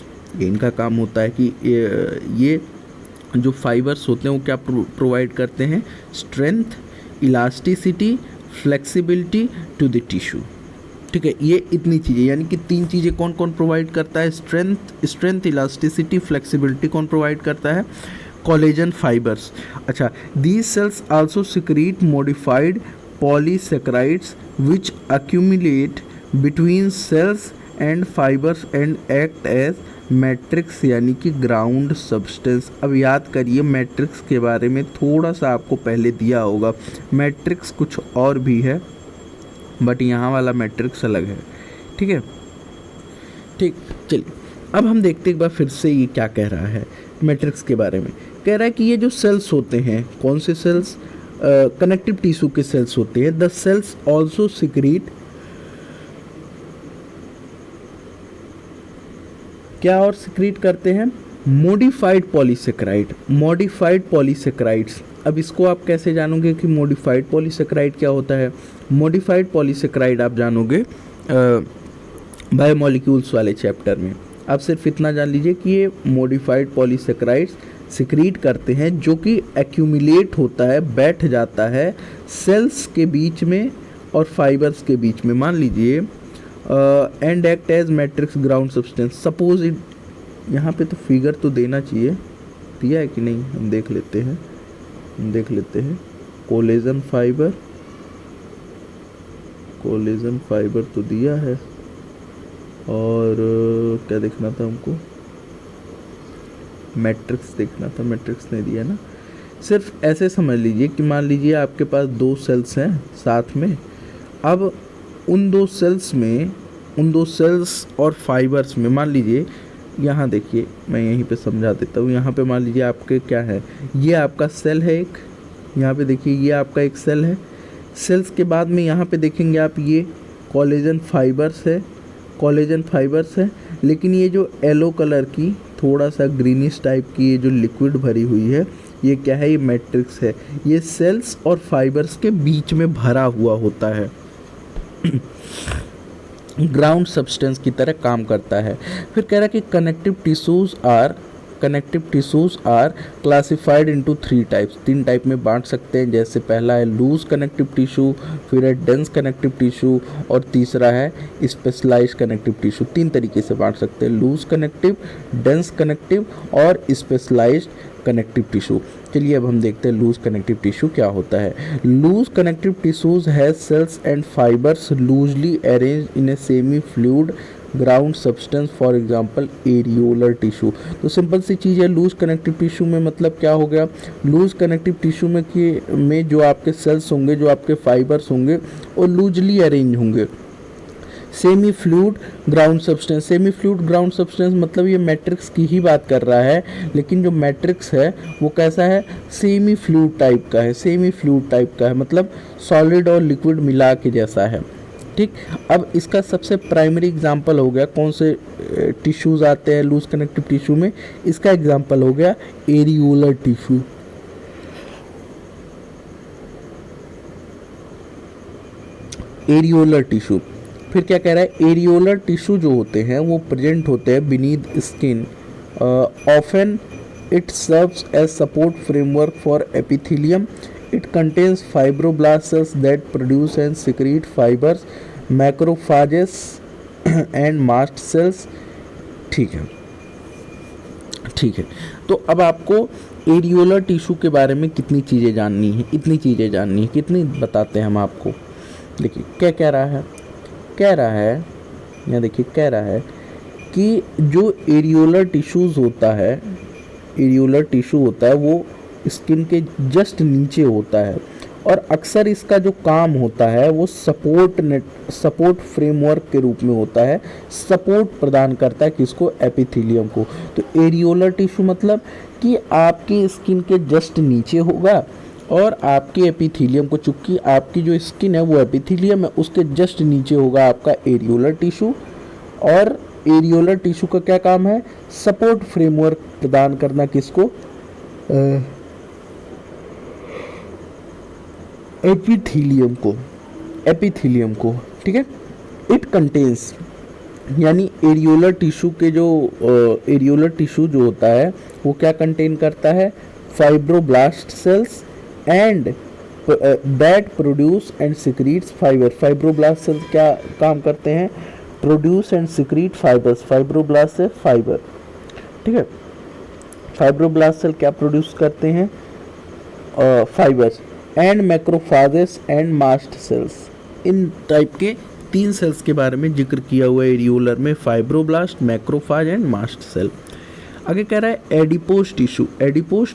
इनका काम होता है कि ये जो फाइबर्स होते हैं वो क्या प्रोवाइड करते हैं? Strength, elasticity, flexibility to the tissue, ठीक है। ये इतनी चीज़ें, यानी कि 3 चीज़ें कौन कौन प्रोवाइड करता है? स्ट्रेंथ, इलास्टिसिटी, फ्लेक्सिबिलिटी कौन प्रोवाइड करता है? Collagen fibers. अच्छा, these cells also secrete modified polysaccharides which accumulate between cells and fibers and act as matrix, यानी कि ग्राउंड सब्सटेंस। अब याद करिए, मैट्रिक्स के बारे में थोड़ा सा आपको पहले दिया होगा। मैट्रिक्स कुछ और भी है, बट यहाँ वाला मैट्रिक्स अलग है, ठीक है, ठीक। चलिए अब हम देखते एक बार फिर से ये क्या कह रहा है मैट्रिक्स के बारे में। कह रहा है कि ये जो सेल्स होते हैं, कौन से सेल्स, कनेक्टिव टिश्यू के सेल्स होते हैं, द सेल्स ऑल्सो सिक्रीट, क्या और सिक्रीट करते हैं, मॉडिफाइड पॉलीसेकेराइड, मॉडिफाइड पॉलीसेकेराइड्स। अब इसको आप कैसे जानोगे कि मॉडिफाइड पॉलीसेकेराइड क्या होता है? मॉडिफाइड पॉलीसेकेराइड आप जानोगे बायोमोलिक्यूल्स वाले चैप्टर में। आप सिर्फ इतना जान लीजिए कि ये मॉडिफाइड पॉलीसेकेराइड्स सिक्रीट करते हैं, जो कि एक्यूमुलेट होता है, बैठ जाता है सेल्स के बीच में और फाइबर्स के बीच में। मान लीजिए and act as matrix ground substance. Suppose it, यहाँ पे तो फिगर तो देना चाहिए, दिया है कि नहीं, हम देख लेते हैं, कोलेजन फाइबर, कोलेजन फाइबर तो दिया है, और क्या देखना था हमको, मैट्रिक्स देखना था, मैट्रिक्स नहीं दिया ना। सिर्फ ऐसे समझ लीजिए कि मान लीजिए आपके पास दो सेल्स हैं साथ में। अब उन दो सेल्स और फाइबर्स में, मान लीजिए यहाँ देखिए, मैं यहीं पे समझा देता हूँ। यहाँ पे मान लीजिए आपके क्या है, ये आपका सेल है एक, यहाँ पे देखिए ये आपका एक सेल है। सेल्स के बाद में यहाँ पे देखेंगे आप, ये कोलेजन फाइबर्स है, लेकिन ये जो येलो कलर की थोड़ा सा ग्रीनिश टाइप की ये जो लिक्विड भरी हुई है, ये क्या है, ये मैट्रिक्स है। ये सेल्स और फाइबर्स के बीच में भरा हुआ होता है, ग्राउंड सब्सटेंस की तरह काम करता है। फिर कह रहा है कि connective tissues are classified into 3 types, 3 type में बांट सकते हैं। जैसे पहला है लूज कनेक्टिव टिश्यू, फिर है डेंस कनेक्टिव टिश्यू, और तीसरा है स्पेशलाइज्ड कनेक्टिव टिश्यू। 3 तरीके से बांट सकते हैं, लूज कनेक्टिव, डेंस कनेक्टिव और स्पेशलाइज्ड कनेक्टिव टिश्यू। चलिए अब हम देखते हैं लूज कनेक्टिव टिश्यू क्या होता है। Loose connective tissues has cells and fibres loosely arranged in a semi fluid ground substance, for example areolar tissue. तो सिंपल सी चीज़ है, लूज कनेक्टिव टिश्यू में मतलब क्या हो गया, लूज कनेक्टिव टिश्यू में जो आपके सेल्स होंगे, जो आपके फाइबर्स होंगे, वो लूजली अरेंज होंगे। सेमी फ्लूइड ग्राउंड सब्सटेंस मतलब ये मैट्रिक्स की ही बात कर रहा है, लेकिन जो मैट्रिक्स है वो कैसा है, सेमी फ्लूइड टाइप का है, मतलब सॉलिड और लिक्विड मिला के जैसा है। ठीक, अब इसका सबसे प्राइमरी एग्जांपल हो गया, कौन से टिश्यूज आते हैं लूज कनेक्टिव टिश्यू में, इसका एग्जांपल हो गया एरियोलर टिश्यू। फिर क्या कह रहा है, एरियोलर टिश्यू जो होते हैं वो प्रेजेंट होते हैं beneath skin, often it serves as support framework for epithelium. It contains fibroblast cells that produce and secrete fibers, macrophages and mast cells। ठीक है। तो अब आपको एरियोलर टिश्यू के बारे में कितनी चीज़ें जाननी है, कितनी बताते हैं हम आपको। देखिए क्या कह रहा है, यहाँ देखिए कह रहा है कि जो एरियोलर टिश्यू होता है वो स्किन के जस्ट नीचे होता है, और अक्सर इसका जो काम होता है वो सपोर्ट फ्रेमवर्क के रूप में होता है, सपोर्ट प्रदान करता है किसको, एपिथेलियम को। तो एरियोलर टिश्यू मतलब कि आपकी स्किन के जस्ट नीचे होगा, और आपके एपिथेलियम को, चूंकि आपकी जो स्किन है वो एपिथेलियम है, उसके जस्ट नीचे होगा आपका एरियोलर टिश्यू। और एरियोलर टिश्यू का क्या काम है, सपोर्ट फ्रेमवर्क प्रदान करना किसको, एपिथेलियम को। ठीक है, इट कंटेन्स, यानी एरियोलर टिश्यू जो होता है वो क्या कंटेन करता है, fibroblast cells and that produce and secretes fiber. Fibroblast cells क्या काम करते हैं, produce and secrete fibers, fibroblast से फाइबर। ठीक है, फाइब्रोब्लास्ट सेल क्या प्रोड्यूस करते हैं, fibers, and macrophages and mast cells. इन टाइप के 3 सेल्स के बारे में जिक्र किया हुआ है एरियोलर में, fibroblast, macrophage and mast cell. आगे कह रहा है adipose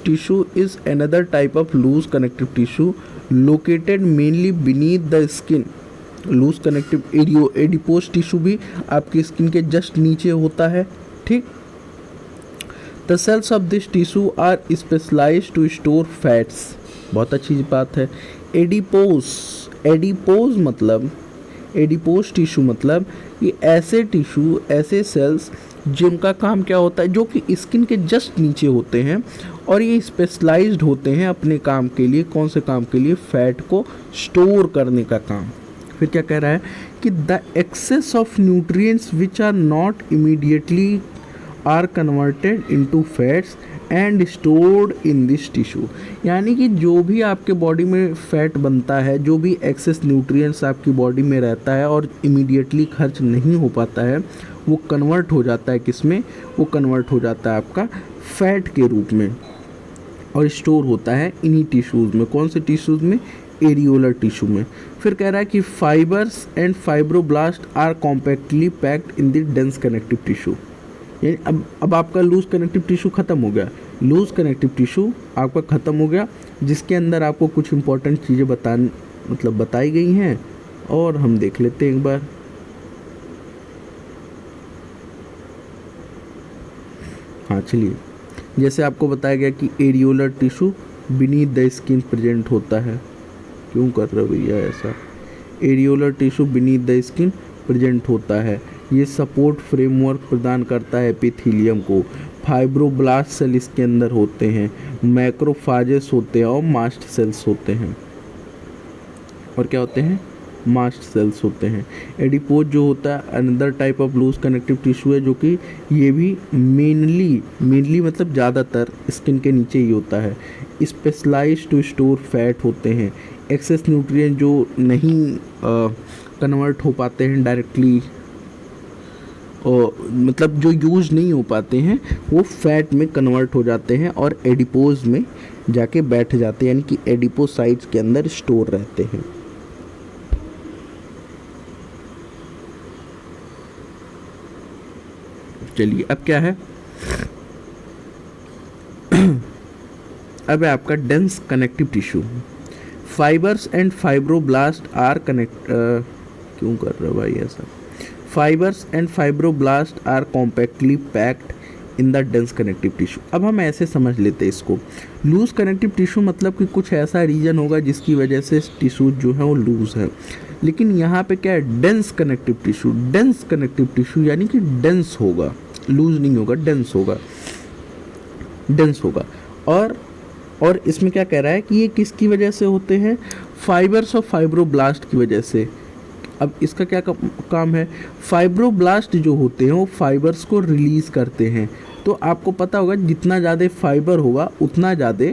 tissue is another type of loose connective tissue located mainly beneath the skin. Loose connective adipose tissue भी आपकी स्किन के जस्ट नीचे होता है। ठीक, the cells of this tissue are specialised to store fats, बहुत अच्छी बात है। एडिपोज मतलब एडिपोज टिश्यू मतलब ये ऐसे टिश्यू, ऐसे सेल्स जिनका काम क्या होता है, जो कि स्किन के जस्ट नीचे होते हैं और ये स्पेशलाइज्ड होते हैं अपने काम के लिए। कौन से काम के लिए? फैट को स्टोर करने का काम। फिर क्या कह रहा है कि the excess of nutrients which are not immediately are converted into fats and stored in this tissue, यानी कि जो भी आपके बॉडी में फैट बनता है, जो भी एक्सेस न्यूट्रिएंट्स आपकी बॉडी में रहता है और इमीडिएटली खर्च नहीं हो पाता है, वो कन्वर्ट हो जाता है किस में? वो कन्वर्ट हो जाता है आपका फैट के रूप में और स्टोर होता है इन्हीं टिश्यूज़ में। कौन से टिश्यूज़ में? एरियोलर टिश्यू में। फिर कह रहा है कि fibres and fibroblast are compactly packed in the dense connective tissue, यानी अब आपका लूज कनेक्टिव टिश्यू ख़त्म हो गया। लूज कनेक्टिव टिश्यू आपका ख़त्म हो गया, जिसके अंदर आपको कुछ इंपॉर्टेंट चीज़ें बताई गई हैं और हम देख लेते हैं एक बार। हाँ चलिए, जैसे आपको बताया गया कि areolar tissue beneath the skin present होता है। क्यों कर रहे हो भैया ऐसा? Areolar tissue beneath the skin present होता है। ये सपोर्ट फ्रेमवर्क प्रदान करता है एपिथेलियम को। फाइब्रोब्लास्ट सेल इसके अंदर होते हैं, मैक्रोफाजेस होते हैं और मास्ट सेल्स होते हैं। और क्या होते हैं? मास्ट सेल्स होते हैं। एडिपोज जो होता है another type of loose connective tissue है, जो कि ये भी मेनली मतलब ज़्यादातर स्किन के नीचे ही होता है। स्पेशलाइज्ड टू स्टोर फैट होते हैं। एक्सेस न्यूट्रिएंट जो नहीं कन्वर्ट हो पाते हैं डायरेक्टली, और मतलब जो यूज नहीं हो पाते हैं, वो फैट में कन्वर्ट हो जाते हैं और एडिपोज में जाके बैठ जाते हैं, यानी कि एडिपोसाइट्स के अंदर स्टोर रहते हैं। चलिए अब क्या है? अब है आपका dense connective tissue. Fibres and fibroblast are क्यों कर रहे हो भाई ऐसा? Fibres and fibroblast are compactly packed in the dense connective tissue. अब हम ऐसे समझ लेते हैं इसको। लूज कनेक्टिव टिश्यू मतलब कि कुछ ऐसा रीजन होगा जिसकी वजह से टिश्यू जो है वो लूज है। लेकिन यहाँ पे क्या है? Dense connective tissue. Dense connective tissue यानी कि डेंस होगा, लूज नहीं होगा, डेंस होगा, डेंस होगा। और इसमें क्या कह रहा है कि ये किसकी वजह से होते हैं? फाइबर्स और फाइब्रोब्लास्ट की वजह से। अब इसका क्या काम है? फाइब्रोब्लास्ट जो होते हैं वो फाइबर्स को रिलीज़ करते हैं। तो आपको पता होगा जितना ज़्यादा फाइबर होगा उतना ज़्यादा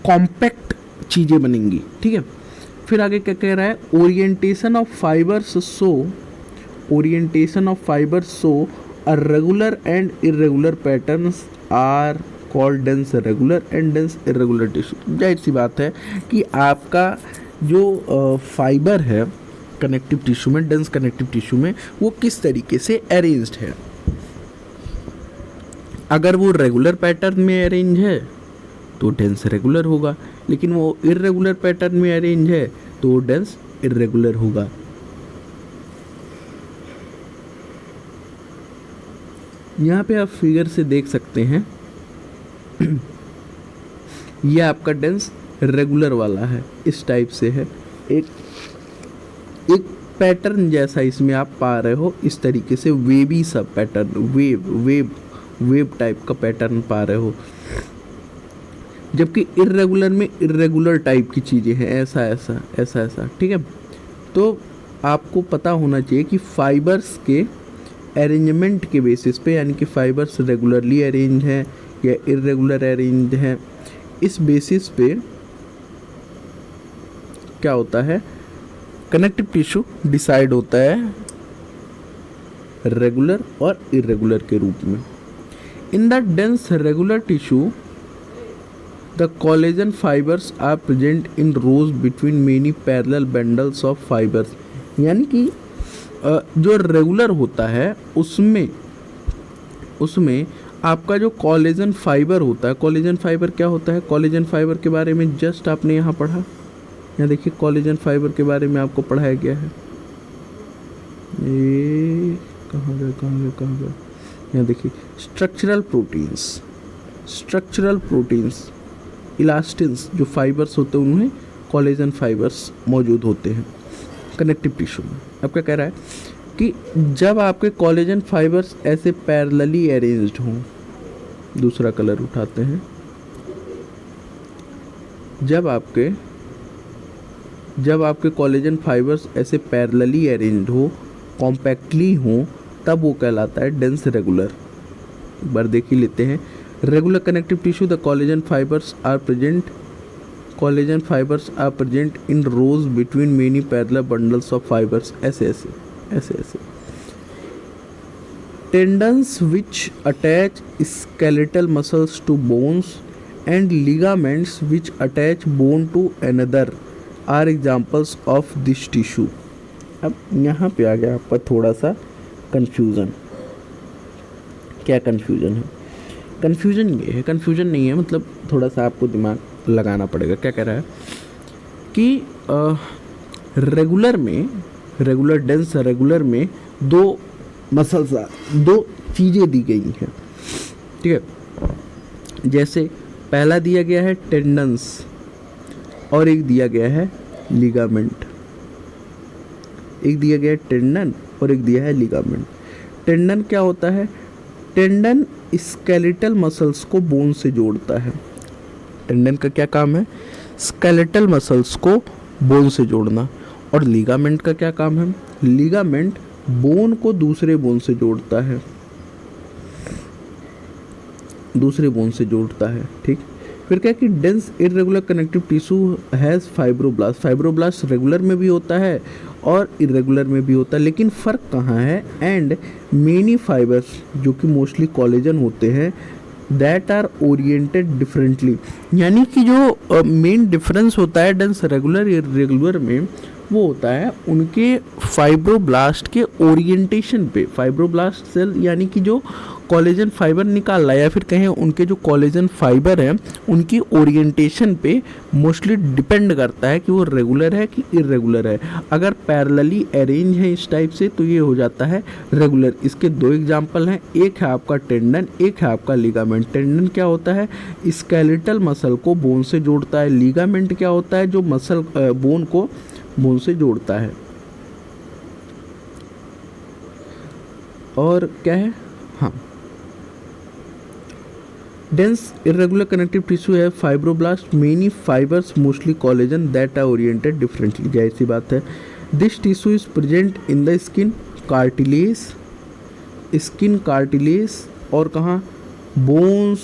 कॉम्पैक्ट चीज़ें बनेंगी, ठीक है। फिर आगे क्या कह रहा है? Orientation of fibres so a regular and irregular patterns are called dense regular and dense irregular tissue. जाहिर सी बात है कि आपका जो फाइबर है कनेक्टिव टिश्यू में, डेंस कनेक्टिव टिश्यू में, वो किस तरीके से अरेंज्ड है। अगर वो रेगुलर पैटर्न में अरेंज है तो डेंस रेगुलर होगा, लेकिन वो इरेगुलर पैटर्न में अरेंज है तो डेंस इरेगुलर होगा। यहाँ पे आप फिगर से देख सकते हैं ये आपका डेंस रेगुलर वाला है, इस टाइप से है। एक पैटर्न जैसा इसमें आप पा रहे हो, इस तरीके से वेवी सब पैटर्न, वेव टाइप का पैटर्न पा रहे हो। जबकि इरेगुलर में इरेगुलर टाइप की चीज़ें हैं, ऐसा, ठीक है। तो आपको पता होना चाहिए कि फाइबर्स के अरेंजमेंट के बेसिस पे, यानी कि फाइबर्स रेगुलरली अरेंज हैं या इरेगुलर अरेंज हैं, इस बेसिस पे क्या होता है? कनेक्टिव टिश्यू डिसाइड होता है रेगुलर और इरेगुलर के रूप में। In the dense regular tissue the collagen fibres are present in rows between many parallel bundles of fibres, यानी कि जो रेगुलर होता है उसमें आपका जो कोलेजन फाइबर होता है, कोलेजन फाइबर क्या होता है? कोलेजन फाइबर के बारे में जस्ट आपने यहाँ पढ़ा, यहाँ देखिए कोलेजन फाइबर के बारे में आपको पढ़ाया गया है। ये कहाँ गया? यहाँ देखिए स्ट्रक्चरल प्रोटीन्स इलास्टिन्स जो फाइबर्स होते हैं उनमें कोलेजन फाइबर्स मौजूद होते हैं कनेक्टिव टिश्यू में। अब क्या कह रहा है कि जब आपके कोलेजन फाइबर्स ऐसे पैरेलली अरेंज्ड हों, दूसरा कलर उठाते हैं, जब आपके कोलेजन फाइबर्स ऐसे पैरेलली अरेंज्ड हो, कॉम्पैक्टली हो, तब वो कहलाता है डेंस रेगुलर। एक बार देख ही लेते हैं। Regular connective tissue the collagen fibres are present in rows between many parallel bundles of fibers, ऐसे tendons which attach skeletal muscles to bones and ligaments which attach bone to another are examples of this tissue. अब यहाँ पे आ गया आपका थोड़ा सा confusion. क्या confusion है? कन्फ्यूज़न ये है, कन्फ्यूज़न नहीं है, मतलब थोड़ा सा आपको दिमाग लगाना पड़ेगा। क्या कह रहा है कि डेंस रेगुलर में दो मसल्स, दो चीज़ें दी गई हैं, ठीक है। जैसे पहला दिया गया है टेंडन्स और एक दिया गया है लिगामेंट। एक दिया गया है टेंडन और एक दिया है लिगामेंट। टेंडन क्या होता है? टेंडन स्केलेटल मसल्स को बोन से जोड़ता है। टेंडन का क्या काम है? स्केलेटल मसल्स को बोन से जोड़ना। और लिगामेंट का क्या काम है? लिगामेंट बोन को दूसरे बोन से जोड़ता है, ठीक। फिर क्या कि dense irregular connective tissue has fibroblast. Fibroblast regular में भी होता है और इर्रेगुलर में भी होता है, लेकिन फ़र्क कहाँ है? एंड मेनी फाइबर्स जो कि मोस्टली कोलेजन होते हैं दैट आर ओरिएंटेड डिफरेंटली। यानी कि जो मेन डिफरेंस होता है डेंस रेगुलर इर्रेगुलर में, वो होता है उनके फाइब्रोब्लास्ट के ओरिएंटेशन पे। फाइब्रोब्लास्ट सेल यानी कि जो कोलेजन फाइबर निकाल रहा है, या फिर कहें उनके जो कोलेजन फाइबर हैं उनकी ओरिएंटेशन पे मोस्टली डिपेंड करता है कि वो रेगुलर है कि इर्रेगुलर है। अगर पैरेलली अरेंज है इस टाइप से तो ये हो जाता है रेगुलर। इसके दो एग्जांपल हैं, एक है आपका टेंडन, एक है आपका लिगामेंट। टेंडन क्या होता है? स्केलेटल मसल को बोन से जोड़ता है। लिगामेंट क्या होता है? जो मसल बोन को बोन से जोड़ता है। और क्या है? हाँ, dense irregular connective tissue है fibroblast, many fibers, mostly collagen that are oriented differently। जाहिर सी बात है। This tissue is present in the skin cartilage और कहाँ? bones,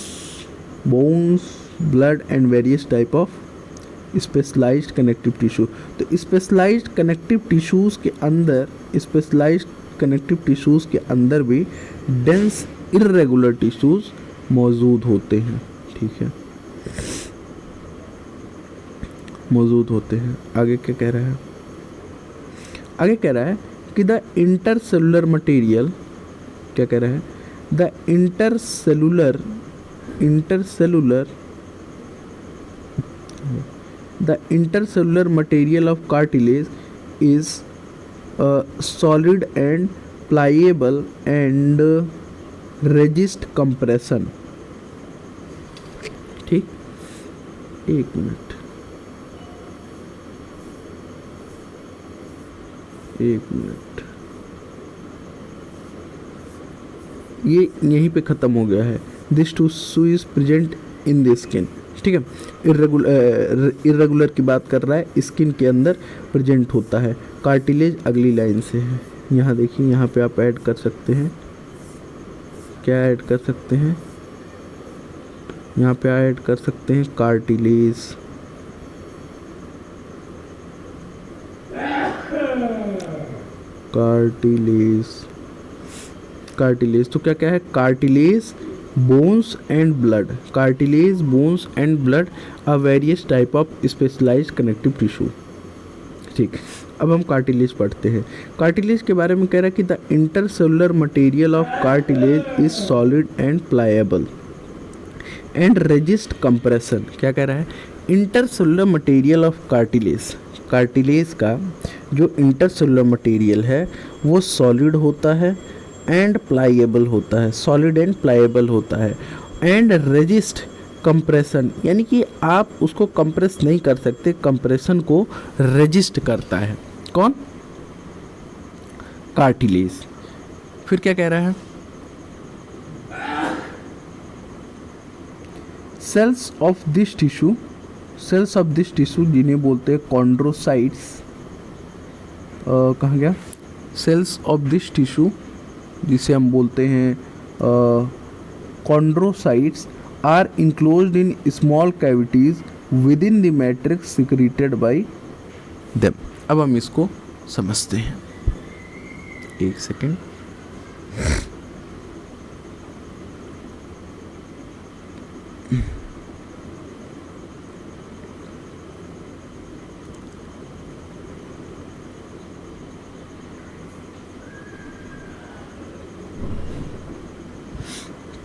blood and various type of specialized connective tissue। तो specialized connective tissues के अंदर भी dense irregular tissues मौजूद होते हैं, ठीक है, मौजूद होते हैं। आगे क्या कह रहा है? आगे कह रहा है कि द इंटरसेलुलर मटेरियल, क्या कह रहा है? The intercellular material of cartilage is solid and pliable and resist compression। ठीक, एक मिनट, ये यहीं पे ख़त्म हो गया है। This tissue is present in the skin, ठीक है। इर्रेगुलर की बात कर रहा है, स्किन के अंदर प्रेजेंट होता है। कार्टिलेज अगली लाइन से है। यहाँ देखिए, यहाँ पे आप ऐड कर सकते हैं, क्या ऐड कर सकते हैं? यहाँ पे ऐड कर सकते हैं कार्टिलेज। कार्टिलेज तो क्या है? Cartilage bones and blood. Cartilage bones and blood are various type of specialised connective tissue, ठीक। अब हम कार्टिलेज पढ़ते हैं। कार्टिलेज के बारे में कह रहा है कि the intercellular material of cartilage is solid and pliable and resist compression. क्या कह रहा है? इंटरसेलुलर मटेरियल ऑफ कार्टिलेज का जो इंटरसेलुलर मटेरियल है वो सॉलिड होता है एंड प्लाइएबल होता है, सॉलिड एंड प्लाइएबल होता है, एंड रेजिस्ट कंप्रेशन, यानी कि आप उसको कंप्रेस नहीं कर सकते, कंप्रेशन को रेजिस्ट करता है। कौन? कार्टिलेज। फिर क्या कह रहा है? Cells of this tissue, cells of this tissue जिन्हें बोलते हैं कॉन्ड्रोसाइट्स, कहाँ गया? सेल्स ऑफ दिस टिश्यू जिसे हम बोलते हैं chondrocytes are enclosed in small cavities within the matrix secreted by them. अब हम इसको समझते हैं, एक सेकेंड।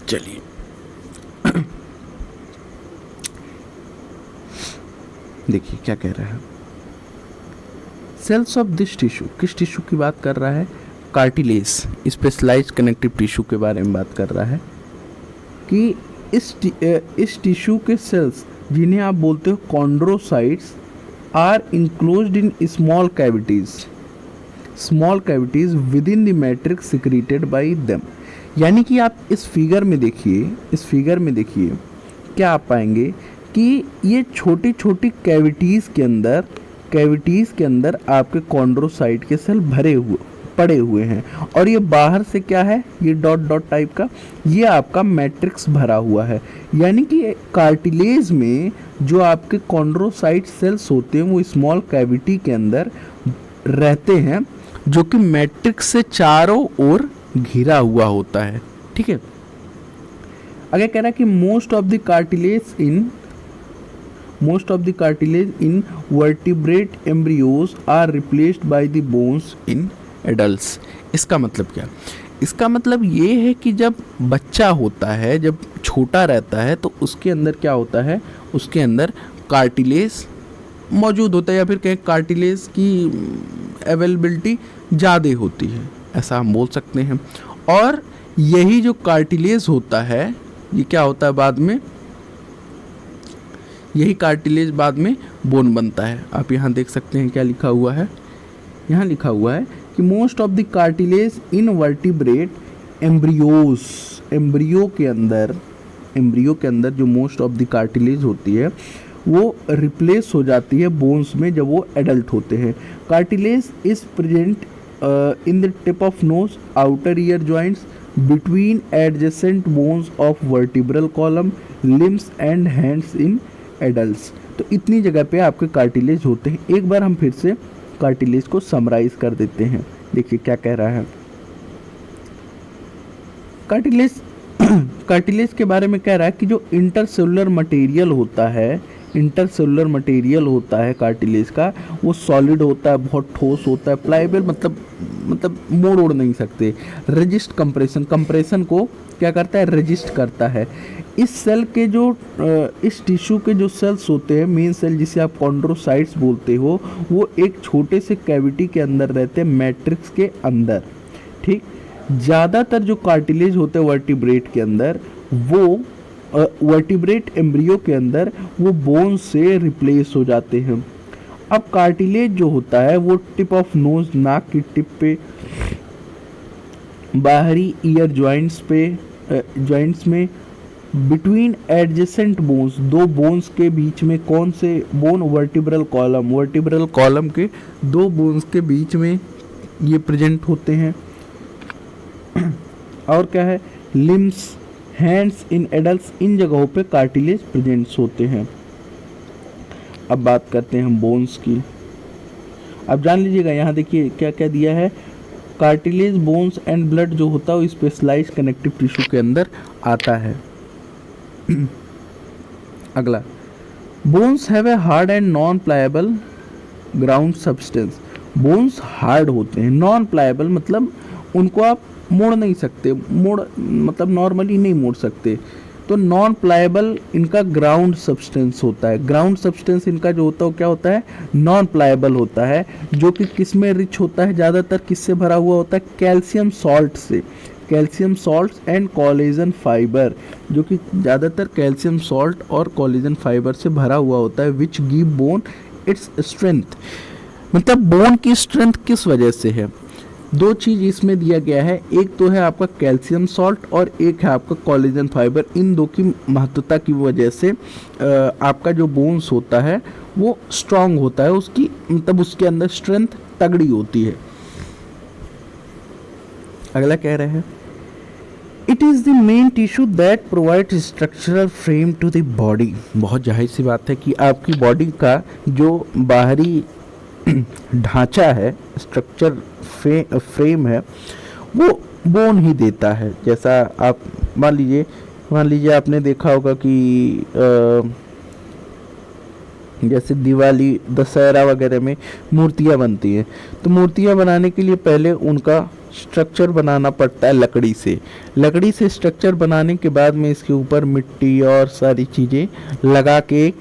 चलिए देखिए क्या कह रहा है। सेल्स ऑफ दिस टिश्यू, किस टिश्यू की बात कर रहा है? कार्टिलेज, स्पेशलाइज्ड कनेक्टिव टिश्यू के बारे में बात कर रहा है कि इस टिश्यू के सेल्स जिन्हें आप बोलते हो chondrocytes are enclosed in small cavities within the matrix secreted by them. यानी कि आप इस फिगर में देखिए, इस फिगर में देखिए क्या आप पाएंगे कि ये छोटी छोटी कैविटीज़ के अंदर आपके कॉन्ड्रोसाइट के सेल पड़े हुए हैं, और ये बाहर से क्या है? ये डॉट डॉट टाइप का, ये आपका मैट्रिक्स भरा हुआ है। यानी कि कार्टिलेज में जो आपके कॉन्ड्रोसाइट सेल्स होते हैं वो स्मॉल कैविटी के अंदर रहते हैं, जो कि मैट्रिक्स से चारों ओर घिरा हुआ होता है। ठीक है, आगे कह रहा है कि most of the cartilage in vertebrate embryos are replaced by the bones in adults. इसका मतलब क्या? इसका मतलब ये है कि जब बच्चा होता है, जब छोटा रहता है, तो उसके अंदर क्या होता है? उसके अंदर कार्टिलेज मौजूद होता है, या फिर कहें कार्टिलेज की अवेलेबिलिटी ज़्यादा होती है, ऐसा हम बोल सकते हैं। और यही जो कार्टिलेज होता है, ये क्या होता है बाद में? यही कार्टिलेज बाद में बोन बनता है। आप यहाँ देख सकते हैं क्या लिखा हुआ है, यहाँ लिखा हुआ है कि most of the cartilage in vertebrate embryos, embryo के अंदर जो मोस्ट ऑफ द कार्टिलेज होती है वो रिप्लेस हो जाती है बोन्स में जब वो एडल्ट होते हैं। Cartilage is present in the tip of nose, outer ear joints, between adjacent bones of vertebral column, limbs and hands in adults। तो इतनी जगह पे आपके कार्टिलेज होते हैं। एक बार हम फिर से कार्टिलेज को समराइज कर देते हैं, देखिए क्या कह रहा है। कार्टिलेज के बारे में कह रहा है कि जो इंटरसेलुलर मटेरियल होता है कार्टिलेज का, वो सॉलिड होता है, बहुत ठोस होता है, प्लाइबल मतलब मोड़ नहीं सकते। रेजिस्ट कंप्रेशन को क्या करता है? रेजिस्ट करता है। इस टिश्यू के जो सेल्स होते हैं, मेन सेल जिसे आप कॉन्ड्रोसाइट्स बोलते हो, वो एक छोटे से कैविटी के अंदर रहते हैं, मैट्रिक्स के अंदर। ठीक, ज़्यादातर जो कार्टिलेज होते हैं वर्टिब्रेट के अंदर, वो वर्टिब्रेट एम्ब्रियो के अंदर वो बोन से रिप्लेस हो जाते हैं। अब कार्टिलेज जो होता है वो टिप ऑफ नोज, नाक की टिप पे, बाहरी ईयर जॉइंट्स में, बिटवीन एडजेसेंट बोन्स, दो बोन्स के बीच में, कौन से बोन? वर्टिब्रल कॉलम के दो बोन्स के बीच में ये प्रेजेंट होते हैं। और क्या है? लिम्स, हैंड्स इन एडल्ट्स, इन जगहों पे कार्टिलेज प्रेजेंट्स होते हैं। अब बात करते हैं हम बोन्स की। अब जान लीजिएगा, यहाँ देखिए क्या क्या दिया है। कार्टिलेज, बोन्स एंड ब्लड जो होता है वो स्पेशलाइज्ड कनेक्टिव टिश्यू के अंदर आता है। अगला, bones have a hard and non pliable ground substance. Bones hard होते हैं, नॉन प्लायबल मतलब उनको आप मोड़ नहीं सकते, मतलब नॉर्मली नहीं मोड़ सकते। तो नॉन प्लायबल इनका ग्राउंड सब्सटेंस होता है। ग्राउंड सब्सटेंस इनका जो होता है वो क्या होता है? नॉन प्लायबल होता है, जो कि किस में रिच होता है? ज़्यादातर किससे भरा हुआ होता है? कैल्शियम सॉल्ट से। Calcium salt and collagen fibre, जो कि ज़्यादातर कैल्शियम सॉल्ट और कोलेजन फाइबर से भरा हुआ होता है, which give bone its strength. मतलब बोन की स्ट्रेंथ किस वजह से है? दो चीज़ इसमें दिया गया है, एक तो है आपका कैल्शियम सॉल्ट और एक है आपका कोलेजन फाइबर। इन दो की महत्वता की वजह से आपका जो बोन्स होता है वो स्ट्रांग होता है, उसकी मतलब उसके अंदर स्ट्रेंथ तगड़ी होती है। अगला कह रहे हैं, it is the main tissue that provide structural frame to the body. बहुत जाहिर सी बात है कि आपकी बॉडी का जो बाहरी ढांचा है, स्ट्रक्चर फ्रेम है, वो बोन ही देता है। जैसा आप मान लीजिए आपने देखा होगा कि जैसे दिवाली, दशहरा वगैरह में मूर्तियाँ बनती हैं, तो मूर्तियाँ बनाने के लिए पहले उनका स्ट्रक्चर बनाना पड़ता है लकड़ी से स्ट्रक्चर बनाने के बाद में इसके ऊपर मिट्टी और सारी चीज़ें लगा के एक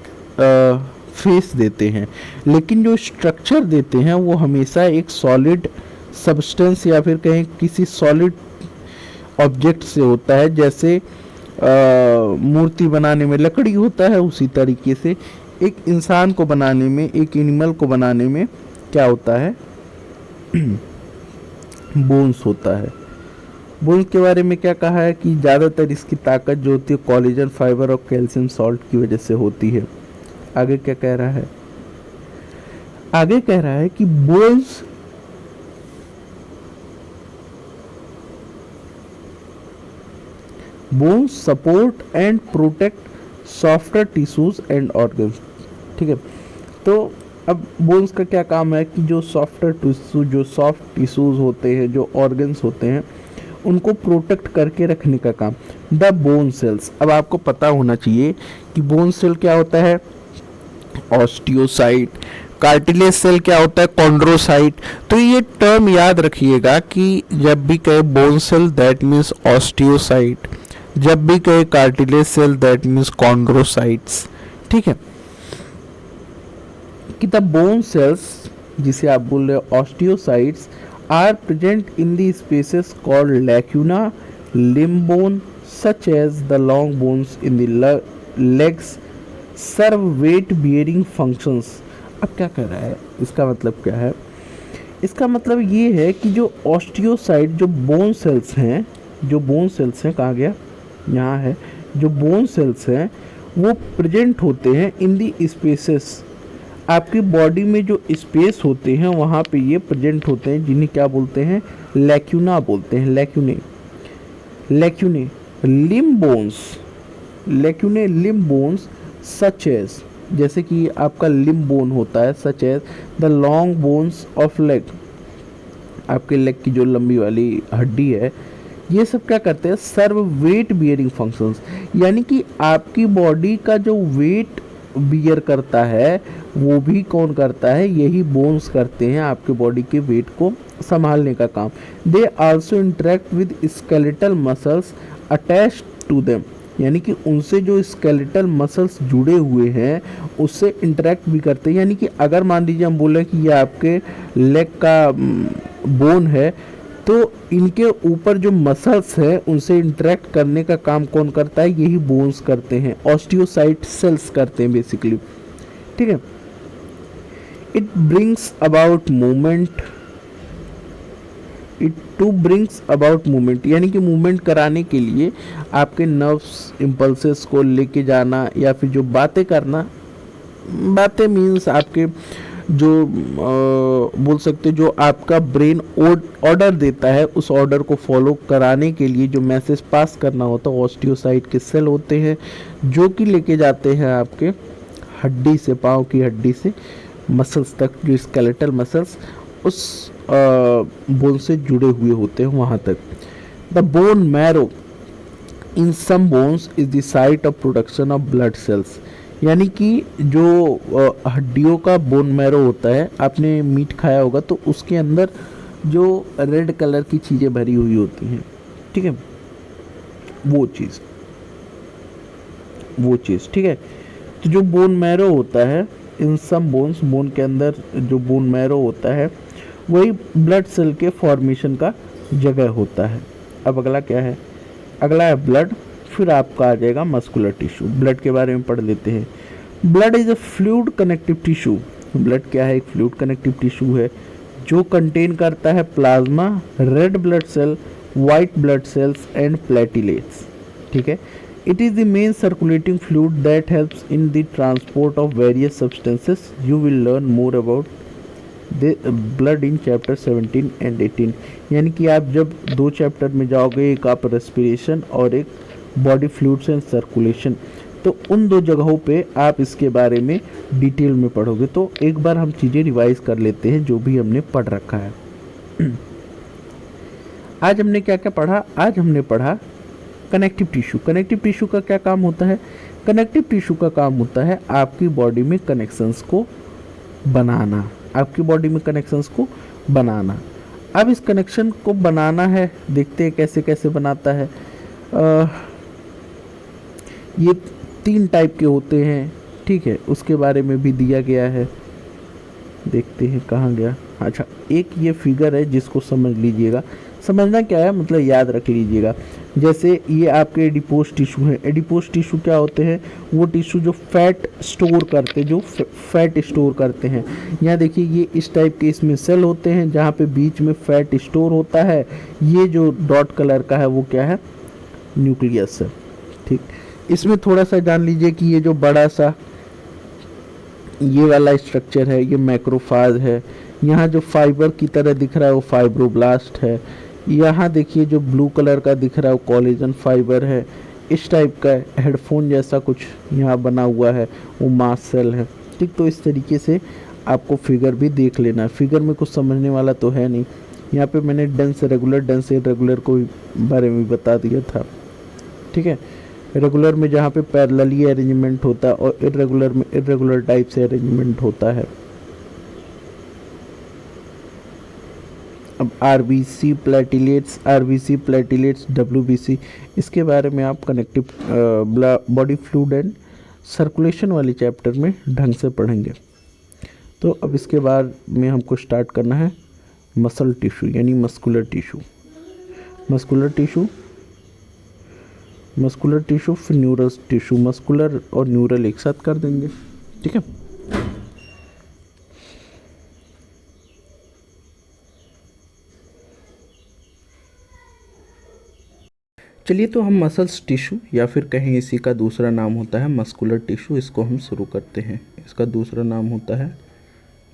फेस देते हैं। लेकिन जो स्ट्रक्चर देते हैं वो हमेशा एक सॉलिड सब्सटेंस या फिर कहें किसी सॉलिड ऑब्जेक्ट से होता है। जैसे मूर्ति बनाने में लकड़ी होता है, उसी तरीके से एक इंसान को बनाने में, एक एनिमल को बनाने में क्या होता है? बोन्स होता है। बोन्स के बारे में क्या कहा है कि ज़्यादातर इसकी ताकत जो होती है कोलेजन फाइबर और कैल्शियम सॉल्ट की वजह से होती है। आगे क्या कह रहा है? आगे कह रहा है कि bones support and protect softer tissues and organs. ठीक है, तो अब बोन्स का क्या काम है कि जो सॉफ्टर टिश्यू, जो सॉफ्ट टिश्यूज होते हैं, जो ऑर्गन्स होते हैं, उनको प्रोटेक्ट करके रखने का काम। द बोन सेल्स, अब आपको पता होना चाहिए कि बोन सेल क्या होता है? ऑस्टियोसाइट। कार्टिलेज सेल क्या होता है? कॉन्ड्रोसाइट। तो ये टर्म याद रखिएगा कि जब भी कहे bone cell that means osteocyte, जब भी कहे cartilage cell that means chondrocytes. ठीक है, कि द बोन सेल्स, जिसे आप बोल रहे हो osteocytes, are present in the spaces called lacuna, limb bone, such as the long bones in the legs serve weight bearing functions. अब क्या कह रहा है? इसका मतलब क्या है? इसका मतलब ये है कि जो ऑस्टियोसाइट, जो बोन सेल्स हैं, कहाँ गया? यहाँ है। जो बोन सेल्स हैं वो प्रेजेंट होते हैं इन दी स्पेसेस, आपकी बॉडी में जो स्पेस होते हैं वहाँ पे ये प्रेजेंट होते हैं, जिन्हें क्या बोलते हैं? लैक्यूना बोलते हैं। Lacunae limb bones such as, जैसे कि आपका लिम्ब बोन होता है, such as the long bones of leg, आपके लेग की जो लंबी वाली हड्डी है, ये सब क्या करते हैं? सर्व वेट बियरिंग फंक्शंस, यानी कि आपकी बॉडी का जो वेट बियर करता है वो भी कौन करता है? यही बोन्स करते हैं, आपके बॉडी के वेट को संभालने का काम। They also interact with skeletal muscles attach to them, यानी कि उनसे जो स्केलेटल मसल्स जुड़े हुए हैं उससे इंटरेक्ट भी करते हैं। यानी कि अगर मान लीजिए हम बोले कि ये आपके लेग का बोन है, तो इनके ऊपर जो मसल्स हैं उनसे इंटरेक्ट करने का काम कौन करता है? यही बोन्स करते हैं, ऑस्टियोसाइट सेल्स करते हैं बेसिकली। ठीक है, इट ब्रिंग्स अबाउट मूवमेंट, यानी कि मूवमेंट कराने के लिए आपके नर्व्स इम्पल्सेस को लेके जाना, या फिर जो बातें करना, बातें मीन्स आपके जो बोल सकते जो आपका ब्रेन ऑर्डर देता है, उस ऑर्डर को फॉलो कराने के लिए जो मैसेज पास करना होता है, ऑस्टियोसाइट के सेल होते हैं, जो कि लेके जाते हैं आपके हड्डी से, पाँव की हड्डी से मसल्स तक, जो स्केलेटल मसल्स उस बोन से जुड़े हुए होते हैं वहाँ तक। The bone marrow in some bones is the site of production of blood cells, यानी कि जो हड्डियों का बोन मैरो होता है, आपने मीट खाया होगा तो उसके अंदर जो रेड कलर की चीज़ें भरी हुई होती हैं, ठीक है, वो चीज़ ठीक है। तो जो बोन मैरो होता है, इन सम बोन्स, बोन के अंदर जो बोन मैरो होता है वही ब्लड सेल के फॉर्मेशन का जगह होता है। अब अगला क्या है, अगला है ब्लड, फिर आपका आ जाएगा मस्कुलर टिश्यू। ब्लड के बारे में पढ़ लेते हैं। Blood is a fluid connective tissue. Blood क्या है, एक फ्लूइड कनेक्टिव टिश्यू है जो कंटेन करता है plasma, red blood cell, white blood cells and platelets. ठीक है, it is the main circulating fluid that helps in the transport of various substances. You will learn more about the blood in chapter 17 and 18। यानी कि आप जब 2 chapter में जाओगे, एक आप रेस्पिरेशन और एक बॉडी फ्लूइड्स एंड सर्कुलेशन, तो उन 2 जगहों पे आप इसके बारे में डिटेल में पढ़ोगे। तो एक बार हम चीज़ें रिवाइज कर लेते हैं जो भी हमने पढ़ रखा है। आज हमने क्या क्या पढ़ा, आज हमने पढ़ा कनेक्टिव टिश्यू। कनेक्टिव टिश्यू का क्या काम होता है, कनेक्टिव टिश्यू का काम होता है आपकी बॉडी में कनेक्शंस को बनाना, आपकी बॉडी में कनेक्शंस को बनाना। अब इस कनेक्शन को बनाना है, देखते हैं कैसे कैसे बनाता है। ये 3 टाइप के होते हैं, ठीक है, उसके बारे में भी दिया गया है। देखते हैं कहाँ गया, अच्छा एक ये फिगर है जिसको समझ लीजिएगा। समझना क्या है मतलब याद रख लीजिएगा। जैसे ये आपके एडिपोज टिश्यू है। एडिपोज टिश्यू क्या होते हैं, वो टिश्यू जो फैट स्टोर करते, जो फैट स्टोर करते हैं। यहाँ देखिए ये इस टाइप के इसमें सेल होते हैं जहाँ पे बीच में फैट स्टोर होता है। ये जो डॉट कलर का है वो क्या है, न्यूक्लियस है। ठीक, इसमें थोड़ा सा जान लीजिए कि ये जो बड़ा सा ये वाला स्ट्रक्चर है ये मैक्रोफाज है। यहाँ जो फाइबर की तरह दिख रहा है वो फाइब्रोब्लास्ट है। यहाँ देखिए जो ब्लू कलर का दिख रहा है वो कोलेजन फाइबर है। इस टाइप का हेडफोन जैसा कुछ यहाँ बना हुआ है वो मास्ट सेल है। ठीक, तो इस तरीके से आपको फिगर भी देख लेना है। फिगर में कुछ समझने वाला तो है नहीं। यहाँ पे मैंने डेंस रेगुलर, डेंस इरेगुलर को बारे में बता दिया था। ठीक है, रेगुलर में जहाँ पे पैरेलली अरेंजमेंट होता है और इरेगुलर में इरेगुलर टाइप से अरेंजमेंट होता है। अब आरबीसी प्लेटिलेट्स, डब्ल्यूबीसी, इसके बारे में आप connective body fluid and circulation वाले चैप्टर में ढंग से पढ़ेंगे। तो अब इसके बाद में हमको स्टार्ट करना है मसल टिश्यू यानी मस्कुलर टिश्यू। मस्कुलर टिश्यू फिर न्यूरल टिश्यू। मस्कुलर और न्यूरल एक साथ कर देंगे। ठीक है, चलिए तो हम मसल्स टिश्यू या फिर कहें इसी का दूसरा नाम होता है मस्कुलर टिश्यू, इसको हम शुरू करते हैं। इसका दूसरा नाम होता है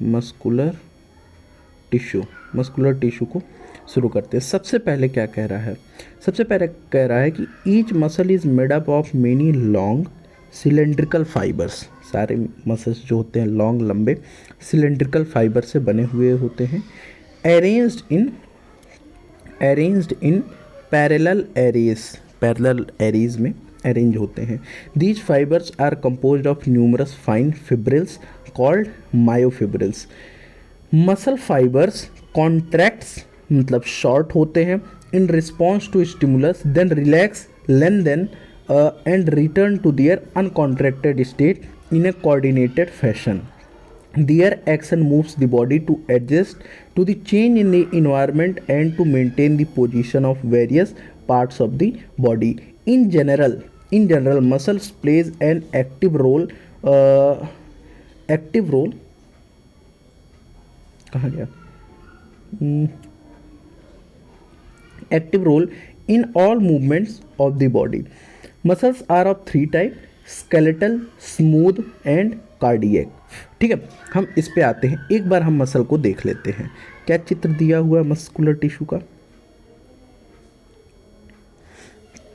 मस्कुलर टिश्यू। मस्कुलर टिश्यू को शुरू करते हैं। सबसे पहले क्या कह रहा है, सबसे पहले कह रहा है कि each muscle is made up of many long cylindrical fibres. सारे मसल्स जो होते हैं लॉन्ग लंबे सिलेंड्रिकल फाइबर से बने हुए होते हैं। अरेंज्ड इन पैरेलल एरीज में अरेंज होते हैं। These fibers are composed of numerous fine fibrils called myofibrils. Muscle fibers contracts मतलब शॉर्ट होते हैं in response to stimulus, then relax, lengthen and return to their uncontracted state in a coordinated fashion. Their action moves the body to adjust to the change in the environment and to maintain the position of various parts of the body. In general, muscles plays an active role. कहाँ गया? Active role in all movements of the body. Muscles are of 3 types: skeletal, smooth and cardiac. ठीक है, हम इस पे आते हैं। एक बार हम मसल को देख लेते हैं। क्या चित्र दिया हुआ है मस्कुलर टिश्यू का?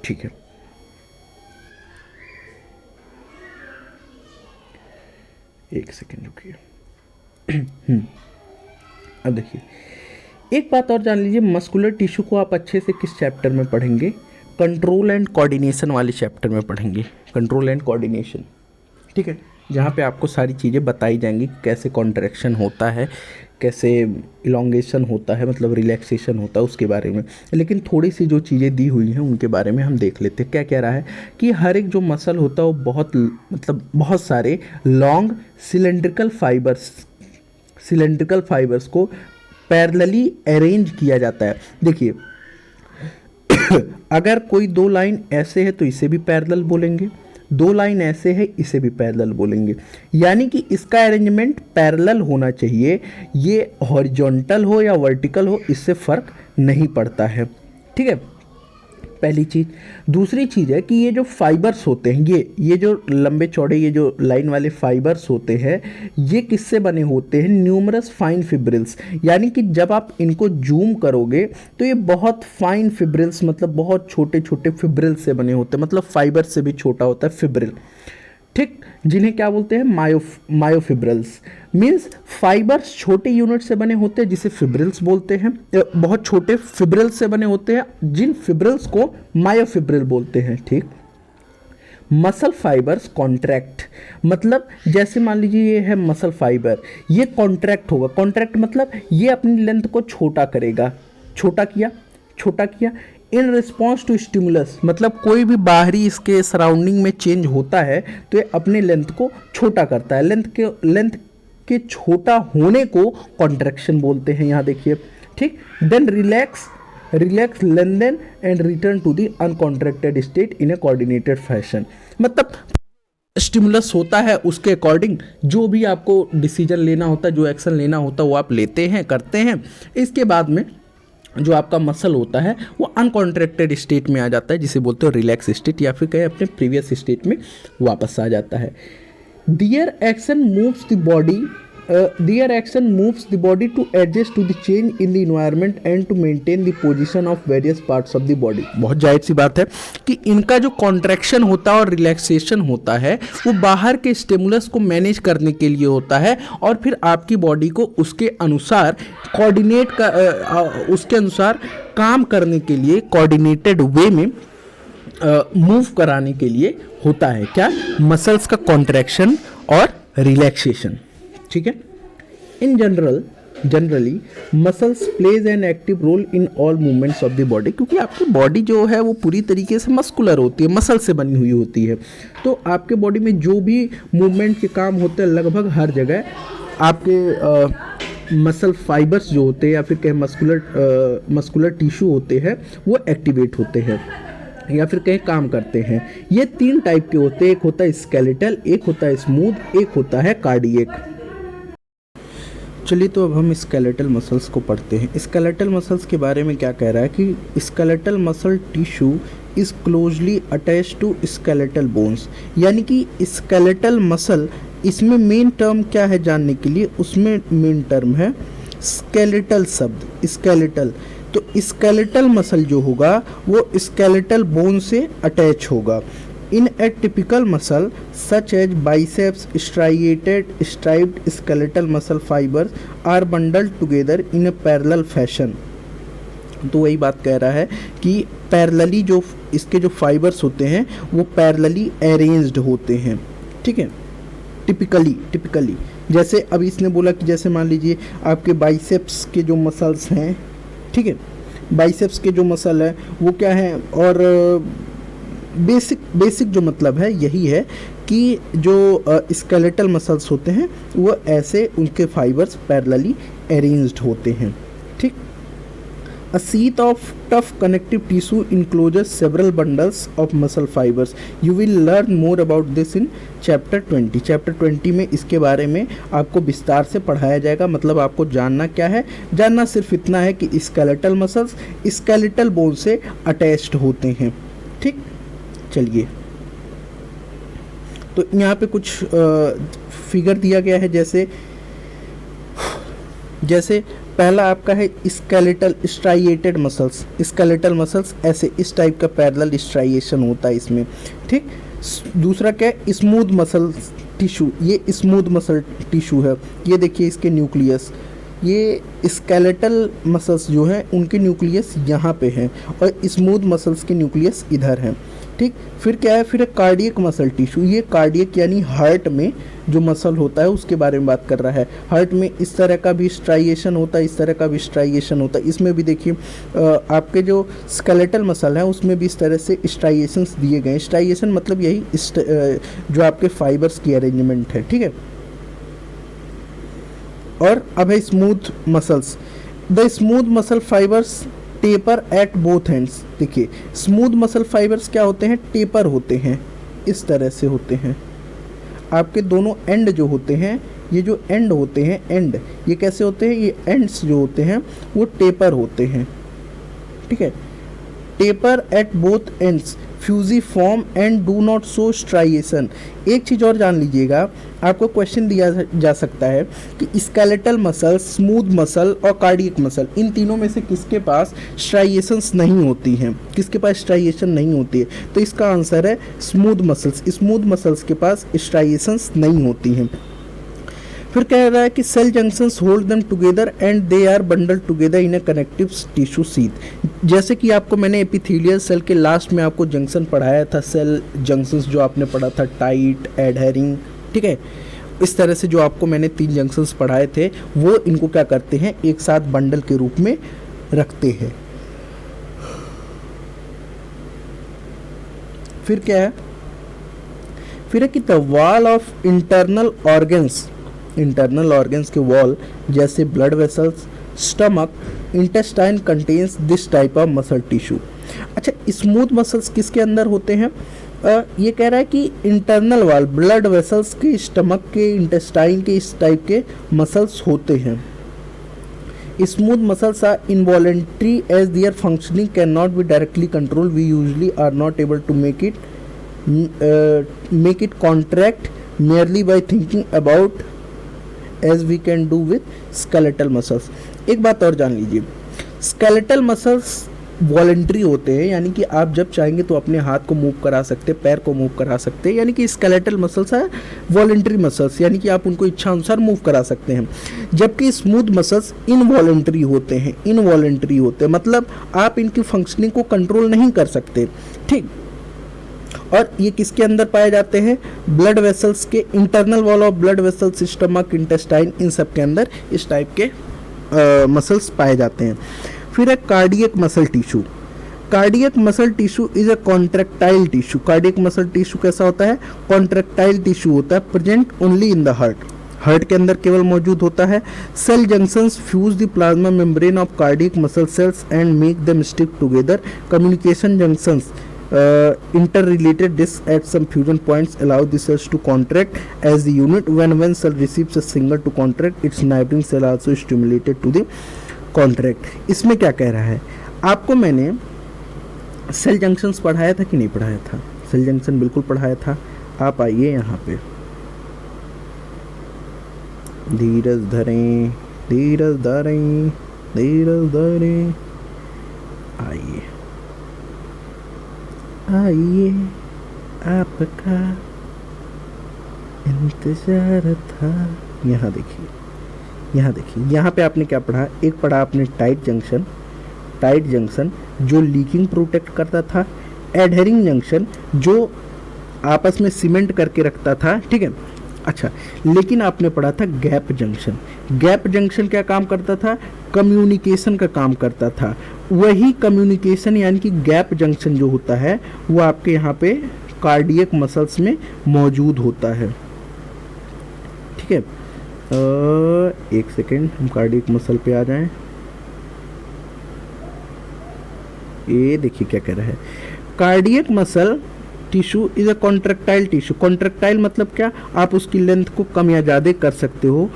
ठीक है, एक सेकेंड रुकिए। अब देखिए, एक बात और जान लीजिए, मस्कुलर टिश्यू को आप अच्छे से किस चैप्टर में पढ़ेंगे? कंट्रोल एंड कोऑर्डिनेशन वाले चैप्टर में पढ़ेंगे। कंट्रोल एंड कोऑर्डिनेशन, ठीक है, जहाँ पे आपको सारी चीज़ें बताई जाएंगी, कैसे कॉन्ट्रैक्शन होता है, कैसे इलोंगेशन होता है, मतलब रिलैक्सेशन होता है, उसके बारे में। लेकिन थोड़ी सी जो चीज़ें दी हुई हैं उनके बारे में हम देख लेते हैं। क्या कह रहा है कि हर एक जो मसल होता है वो बहुत सारे लॉन्ग सिलेंड्रिकल फाइबर्स को पैरेलली अरेंज किया जाता है। देखिए अगर कोई दो लाइन ऐसे है तो इसे भी पैरेलल बोलेंगे, दो लाइन ऐसे है इसे भी पैरेलल बोलेंगे। यानी कि इसका अरेंजमेंट पैरेलल होना चाहिए, ये हॉरिजॉन्टल हो या वर्टिकल हो इससे फर्क नहीं पड़ता है। ठीक है, पहली चीज़। दूसरी चीज़ है कि ये जो फाइबर्स होते हैं, ये जो लंबे चौड़े ये जो लाइन वाले फाइबर्स होते हैं, ये किससे बने होते हैं? Numerous fine fibrils. यानी कि जब आप इनको जूम करोगे तो ये बहुत फाइन फिब्रिल्स, मतलब बहुत छोटे छोटे फिब्रिल्स से बने होते हैं, मतलब फाइबर से भी छोटा होता है फिब्रिल। ठीक, जिन्हें क्या बोलते हैं? मायोफिब्रिल्स। मीन्स फाइबर्स छोटे यूनिट से बने होते हैं जिसे फिब्रिल्स बोलते हैं, बहुत छोटे फिब्रिल्स से बने होते हैं जिन फिब्रिल्स को मायोफिब्रिल बोलते हैं। ठीक, मसल फाइबर्स कॉन्ट्रैक्ट, मतलब जैसे मान लीजिए ये है मसल फाइबर, ये कॉन्ट्रैक्ट होगा। कॉन्ट्रैक्ट मतलब ये अपनी लेंथ को छोटा करेगा, छोटा किया इन रिस्पॉन्स टू स्टिमुलस, मतलब कोई भी बाहरी इसके सराउंडिंग में चेंज होता है तो ये अपने लेंथ को छोटा करता है। लेंथ के छोटा होने को कॉन्ट्रैक्शन बोलते हैं, यहाँ देखिए। ठीक, then relax lengthen and return to the uncontracted state in a coordinated fashion. मतलब स्टिमुलस होता है, उसके अकॉर्डिंग जो भी आपको डिसीजन लेना होता है, जो एक्शन लेना होता है वो आप लेते हैं, करते हैं। इसके बाद में जो आपका मसल होता है वो अनकॉन्ट्रैक्टेड स्टेट में आ जाता है, जिसे बोलते हो रिलैक्स स्टेट, या फिर कहें अपने प्रीवियस स्टेट में वापस आ जाता है। Their action moves the body to adjust to the change in the environment and to maintain the position of various parts of the body. बहुत जाहिर सी बात है कि इनका जो कॉन्ट्रैक्शन होता है और रिलैक्सेशन होता है वो बाहर के स्टिमुलस को मैनेज करने के लिए होता है, और फिर आपकी बॉडी को उसके अनुसार उसके अनुसार काम करने के लिए कोऑर्डिनेटेड वे में मूव कराने के लिए होता है। क्या? मसल्स का कॉन्ट्रैक्शन और रिलैक्सेशन। ठीक है, in generally muscles plays an active role in all movements of the body, क्योंकि आपकी बॉडी जो है वो पूरी तरीके से मस्कुलर होती है, मसल से बनी हुई होती है। तो आपके बॉडी में जो भी मूवमेंट के काम होते हैं लगभग हर जगह आपके मसल फाइबर्स जो होते हैं या फिर कहें मस्कुलर टिश्यू होते हैं वो एक्टिवेट होते हैं या फिर कहीं काम करते हैं। ये तीन टाइप के होते हैं, एक होता है स्केलेटल, एक होता है स्मूथ, एक होता है कार्डियक। चलिए तो अब हम स्केलेटल मसल्स को पढ़ते हैं। स्केलेटल मसल्स के बारे में क्या कह रहा है कि skeletal muscle tissue is closely attach to skeletal bones. यानी कि स्केलेटल मसल, इसमें मेन टर्म क्या है जानने के लिए, उसमें मेन टर्म है स्केलेटल शब्द, स्केलेटल। तो स्केलेटल मसल जो होगा वो स्केलेटल बोन से अटैच होगा। In a typical muscle such as biceps, striped skeletal muscle fibers are bundled together in a parallel fashion. तो वही बात कह रहा है कि पैरेलली जो इसके जो फाइबर्स होते हैं वो पैरेलली अरेंज्ड होते हैं। ठीक है, टिपिकली जैसे अभी इसने बोला कि जैसे मान लीजिए आपके बाइसेप्स के जो मसल्स हैं, ठीक है, बाइसेप्स के जो मसल है वो क्या है, और बेसिक जो मतलब है यही है कि जो स्केलेटल मसल्स होते हैं वो ऐसे उनके फाइबर्स पैरेलली अरेंज्ड होते हैं। ठीक, a sheath of tough connective tissue encloses several bundles of muscle fibers. You will learn more about this in chapter 20। Chapter 20 में इसके बारे में आपको विस्तार से पढ़ाया जाएगा। मतलब आपको जानना क्या है, जानना सिर्फ इतना है कि स्केलेटल मसल्स स्केलेटल बोन से अटैच्ड होते हैं। ठीक, चलिए तो यहाँ पे कुछ फिगर दिया गया है, जैसे पहला आपका है skeletal striated muscles. Skeletal muscles ऐसे इस टाइप का पैरेलल स्ट्राइएशन होता है इसमें। ठीक, दूसरा क्या है, स्मूथ मसल टिश्यू। ये स्मूथ मसल टिश्यू है, ये देखिए इसके न्यूक्लियस, ये स्केलेटल मसल्स जो हैं उनके न्यूक्लियस यहाँ पे हैं और स्मूथ मसल्स के न्यूक्लियस इधर हैं। ठीक, फिर क्या है, फिर कार्डियक मसल टिश्यू। ये कार्डियक यानी हार्ट में जो मसल होता है उसके बारे में बात कर रहा है। हार्ट में इस तरह का भी स्ट्राइएशन होता है, इस तरह का भी स्ट्राइएशन होता है। इसमें भी देखिए आपके जो स्केलेटल मसल है उसमें भी इस तरह से स्ट्राइएशंस दिए गए हैं। स्ट्राइएशन मतलब यही जो आपके फाइबर्स की अरेंजमेंट है। ठीक है, और अब है smooth muscles. The smooth muscle fibres taper at both ends. देखिए स्मूथ मसल फाइबर्स क्या होते हैं, टेपर होते हैं, इस तरह से होते हैं। आपके दोनों एंड जो होते हैं, ये जो एंड होते हैं, एंड ये कैसे होते हैं, ये एंड्स जो होते हैं वो टेपर होते हैं, ठीक है। Taper at both ends fusiform and do not show striation. एक चीज़ और जान लीजिएगा, आपको क्वेश्चन दिया जा सकता है कि स्केलेटल मसल, स्मूथ मसल और कार्डियक मसल, इन तीनों में से किसके पास स्ट्राइएशंस नहीं होती हैं, किसके पास स्ट्राइएशन नहीं होती है। तो इसका आंसर है स्मूथ मसल्स। स्मूथ मसल्स के पास स्ट्राइएशंस नहीं होती हैं। फिर कह रहा है कि cell junctions hold them together and they are bundled together in a connective tissue sheath. जैसे कि आपको मैंने एपिथेलियल सेल के लास्ट में आपको जंक्शन पढ़ाया था, सेल जंक्शंस जो आपने पढ़ा था, टाइट, एडहेरिंग, ठीक है। इस तरह से जो आपको मैंने 3 जंक्शंस पढ़ाए थे, वो इनको क्या करते हैं, एक साथ बंडल के रूप में रखते हैं। फिर क्या है, फिर है कि the wall of internal organs के वॉल जैसे blood vessels, stomach, intestine contains this type of muscle tissue. अच्छा, स्मूथ मसल्स किसके अंदर होते हैं, ये कह रहा है कि इंटरनल वॉल, ब्लड वेसल्स के, स्टमक के, इंटेस्टाइन के, इस टाइप के मसल्स होते हैं। Smooth muscles are involuntary as their functioning can not be directly control, we usually are not able to make it contract merely by thinking about as we can do with skeletal muscles। एक बात और जान लीजिए, skeletal muscles voluntary होते हैं, यानी कि आप जब चाहेंगे तो अपने हाथ को मूव करा सकते हैं, पैर को मूव करा सकते हैं, यानी कि स्केलेटल मसल्स है वॉलेंट्री मसल्स, यानी कि आप उनको इच्छा अनुसार मूव करा सकते हैं। जबकि स्मूथ मसल्स इनवॉलेंट्री होते हैं, इनवॉलेंट्री होते हैं, मतलब आप इनकी फंक्शनिंग को कंट्रोल नहीं कर सकते, ठीक। और ये किसके अंदर पाए जाते हैं, ब्लड वेसल्स के, internal wall of blood vessels, stomach, intestine, इन सब के अंदर इस टाइप के मसल्स पाए जाते हैं। फिर है cardiac muscle tissue. Cardiac muscle tissue is a contractile tissue. Cardiac muscle tissue कैसा होता है, कॉन्ट्रैक्टाइल टिश्यू होता है, present only in the heart के अंदर केवल मौजूद होता है। Cell junctions fuse the plasma membrane of cardiac muscle cells and make them stick together. Communication junctions interrelated discs at some fusion points allow the cells to contract as the unit. When cell receives a signal to contract, its neighboring cell also stimulated to the contract। इसमें क्या कह रहा है, आपको मैंने cell junctions पढ़ाया था कि नहीं पढ़ाया था, सेल जंक्शन बिल्कुल पढ़ाया था। आप आइए यहाँ पे, धीरज धरें, धीरज धरें, धीरज धरें, आइए आइए आपका इंतजार था। यहाँ देखिए, यहाँ देखिए, यहाँ पे आपने क्या पढ़ा, एक पढ़ा आपने टाइट जंक्शन जो लीकिंग प्रोटेक्ट करता था, एडहेरिंग जंक्शन जो आपस में सीमेंट करके रखता था, ठीक है। अच्छा, लेकिन आपने पढ़ा था गैप जंक्शन। गैप जंक्शन क्या काम करता था, कम्युनिकेशन का काम करता था। वही कम्युनिकेशन यानी कि गैप जंक्शन जो होता है वो आपके यहाँ पे कार्डियक मसल्स में मौजूद होता है, ठीक है। एक सेकेंड, हम कार्डियक मसल पे आ जाएं। ये देखिए क्या कह रहा है, cardiac muscle tissue is a contractile tissue. Contractile मतलब क्या, आप उसकी लेंथ को कम या ज़्यादा कर सकते हो।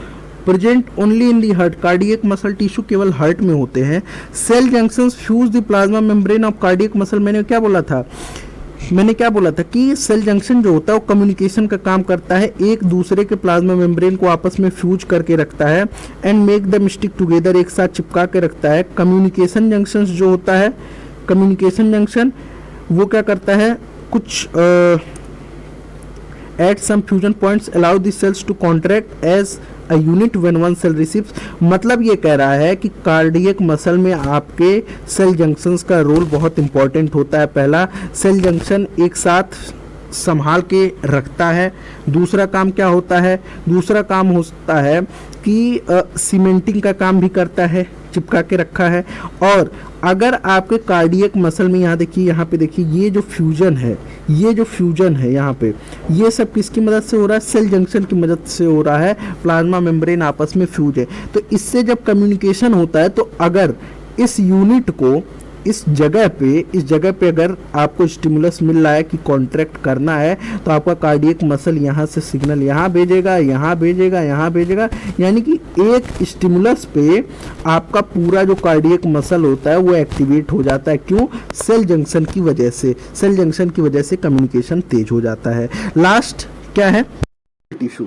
Present only in the heart, cardiac muscle tissue केवल हार्ट में होते हैं। Cell junctions fuse the plasma membrane of cardiac muscle. मैंने क्या बोला था कि सेल जंक्शन जो होता है वो कम्युनिकेशन का काम करता है, एक दूसरे के प्लाज्मा मेम्ब्रेन को आपस में फ्यूज करके रखता है and make them stick together, एक साथ चिपका के रखता है। कम्युनिकेशन जंक्शन जो होता है, कम्युनिकेशन जंक्शन वो क्या करता है, कुछ at some fusion points allow the cells to contract as a unit when one cell receives। मतलब ये कह रहा है कि कार्डियक मसल में आपके सेल जंक्शंस का रोल बहुत इंपॉर्टेंट होता है। पहला, सेल जंक्शन एक साथ संभाल के रखता है। दूसरा काम क्या होता है, दूसरा काम होता है कि सीमेंटिंग का काम भी करता है, चिपका के रखा है। और अगर आपके कार्डियक मसल में, यहाँ देखिए, यहाँ पे देखिए, ये जो फ्यूजन है यहाँ पे, ये सब किसकी मदद से हो रहा है, सेल जंक्शन की मदद से हो रहा है। प्लाज्मा मेम्ब्रेन आपस में फ्यूज है, तो इससे जब कम्युनिकेशन होता है तो अगर इस यूनिट को इस जगह पे अगर आपको स्टिमुलस मिल रहा है कि कॉन्ट्रैक्ट करना है, तो आपका कार्डियक मसल यहाँ से सिग्नल यहाँ भेजेगा, यहाँ भेजेगा, यहाँ भेजेगा, यानी कि एक स्टिमुलस पे आपका पूरा जो कार्डियक मसल होता है वो एक्टिवेट हो जाता है। क्यों? सेल जंक्शन की वजह से। सेल जंक्शन की वजह से कम्युनिकेशन तेज हो जाता है। लास्ट क्या है? टिश्यू।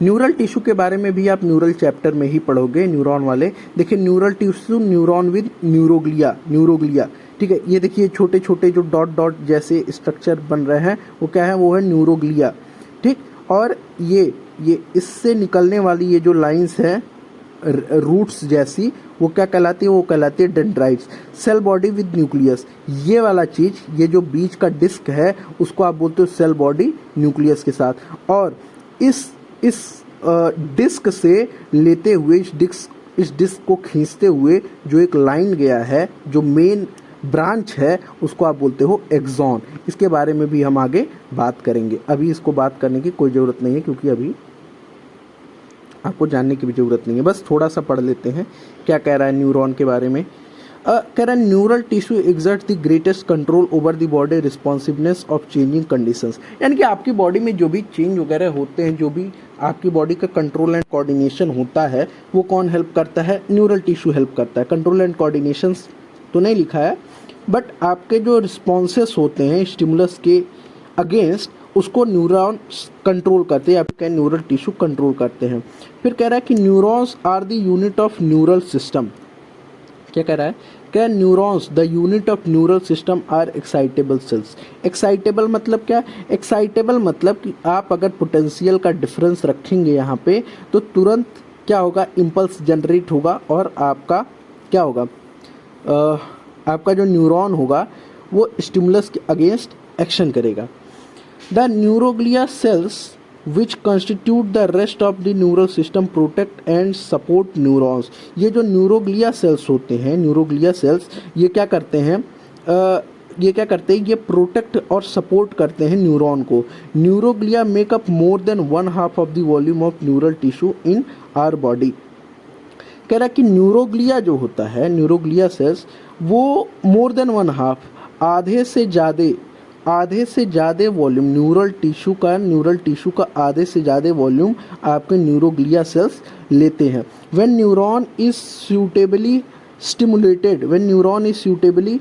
न्यूरल टिश्यू के बारे में भी आप न्यूरल चैप्टर में ही पढ़ोगे, न्यूरॉन वाले। देखिए neural tissue, neuron with neuroglia, ठीक है। ये देखिए छोटे छोटे जो डॉट डॉट जैसे स्ट्रक्चर बन रहे हैं वो क्या है? वो है न्यूरोग्लिया, ठीक। और ये इससे निकलने वाली ये जो लाइंस हैं रूट्स जैसी, वो क्या कहलाती है? वो कहलाती है dendrites. Cell body with nucleus, ये वाला चीज़, ये जो बीच का डिस्क है उसको आप बोलते हो सेल बॉडी न्यूक्लियस के साथ। और इस डिस्क से लेते हुए इस डिस्क को खींचते हुए जो एक लाइन गया है, जो मेन ब्रांच है, उसको आप बोलते हो एक्सॉन। इसके बारे में भी हम आगे बात करेंगे। अभी इसको बात करने की कोई ज़रूरत नहीं है, क्योंकि अभी आपको जानने की भी ज़रूरत नहीं है। बस थोड़ा सा पढ़ लेते हैं क्या कह रहा है न्यूरॉन के बारे में। कह रहा है neural tissue exert the greatest control over the body responsiveness of changing conditions, यानी कि आपकी बॉडी में जो भी चेंज वगैरह होते हैं, जो भी आपकी बॉडी का कंट्रोल एंड कोऑर्डिनेशन होता है, वो कौन हेल्प करता है? न्यूरल टिश्यू हेल्प करता है। कंट्रोल एंड कोऑर्डिनेशन तो नहीं लिखा है, बट आपके जो रिस्पॉन्सेस होते हैं स्टिमुलस के अगेंस्ट, उसको न्यूरॉन कंट्रोल करते हैं, या फिर न्यूरल टिश्यू कंट्रोल करते हैं। फिर कह रहा है कि neurons are the unit of neural system. क्या कह रहा है? क्या neurons the unit of neural system are excitable cells. Excitable मतलब क्या? एक्साइटेबल मतलब कि आप अगर पोटेंशियल का डिफरेंस रखेंगे यहाँ पे, तो तुरंत क्या होगा? इम्पल्स जनरेट होगा, और आपका क्या होगा? आपका जो न्यूरॉन होगा वो स्टिमुलस के अगेंस्ट एक्शन करेगा। The neuroglia cells which constitute the rest of the neural system protect and support neurons। ये जो न्यूरोग्लिया सेल्स होते हैं, न्यूरोग्लिया सेल्स, ये क्या करते हैं? ये प्रोटेक्ट और सपोर्ट करते हैं न्यूरॉन को। Neuroglia make up more than 1/2 of the volume of neural tissue in our body. कह रहा है कि न्यूरोग्लिया जो होता है, न्यूरोग्लिया सेल्स, वो मोर देन 1/2, आधे से ज़्यादा वॉल्यूम न्यूरल टिश्यू का आधे से ज़्यादा वॉल्यूम आपके न्यूरोग्लिया सेल्स लेते हैं। When neuron is suitably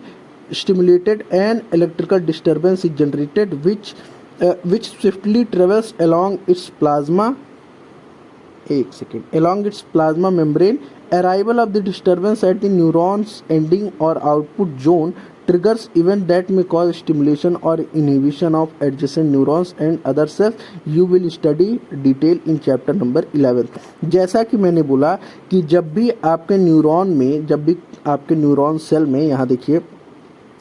stimulated an electrical disturbance is generated which swiftly travels along its plasma membrane। Arrival of the disturbance at the neuron's ending or output zone triggers event that may cause stimulation or inhibition of adjacent neurons and other cells। You will study detail in chapter number 11। जैसा कि मैंने बोला कि जब भी आपके neuron cell में, यहाँ देखिए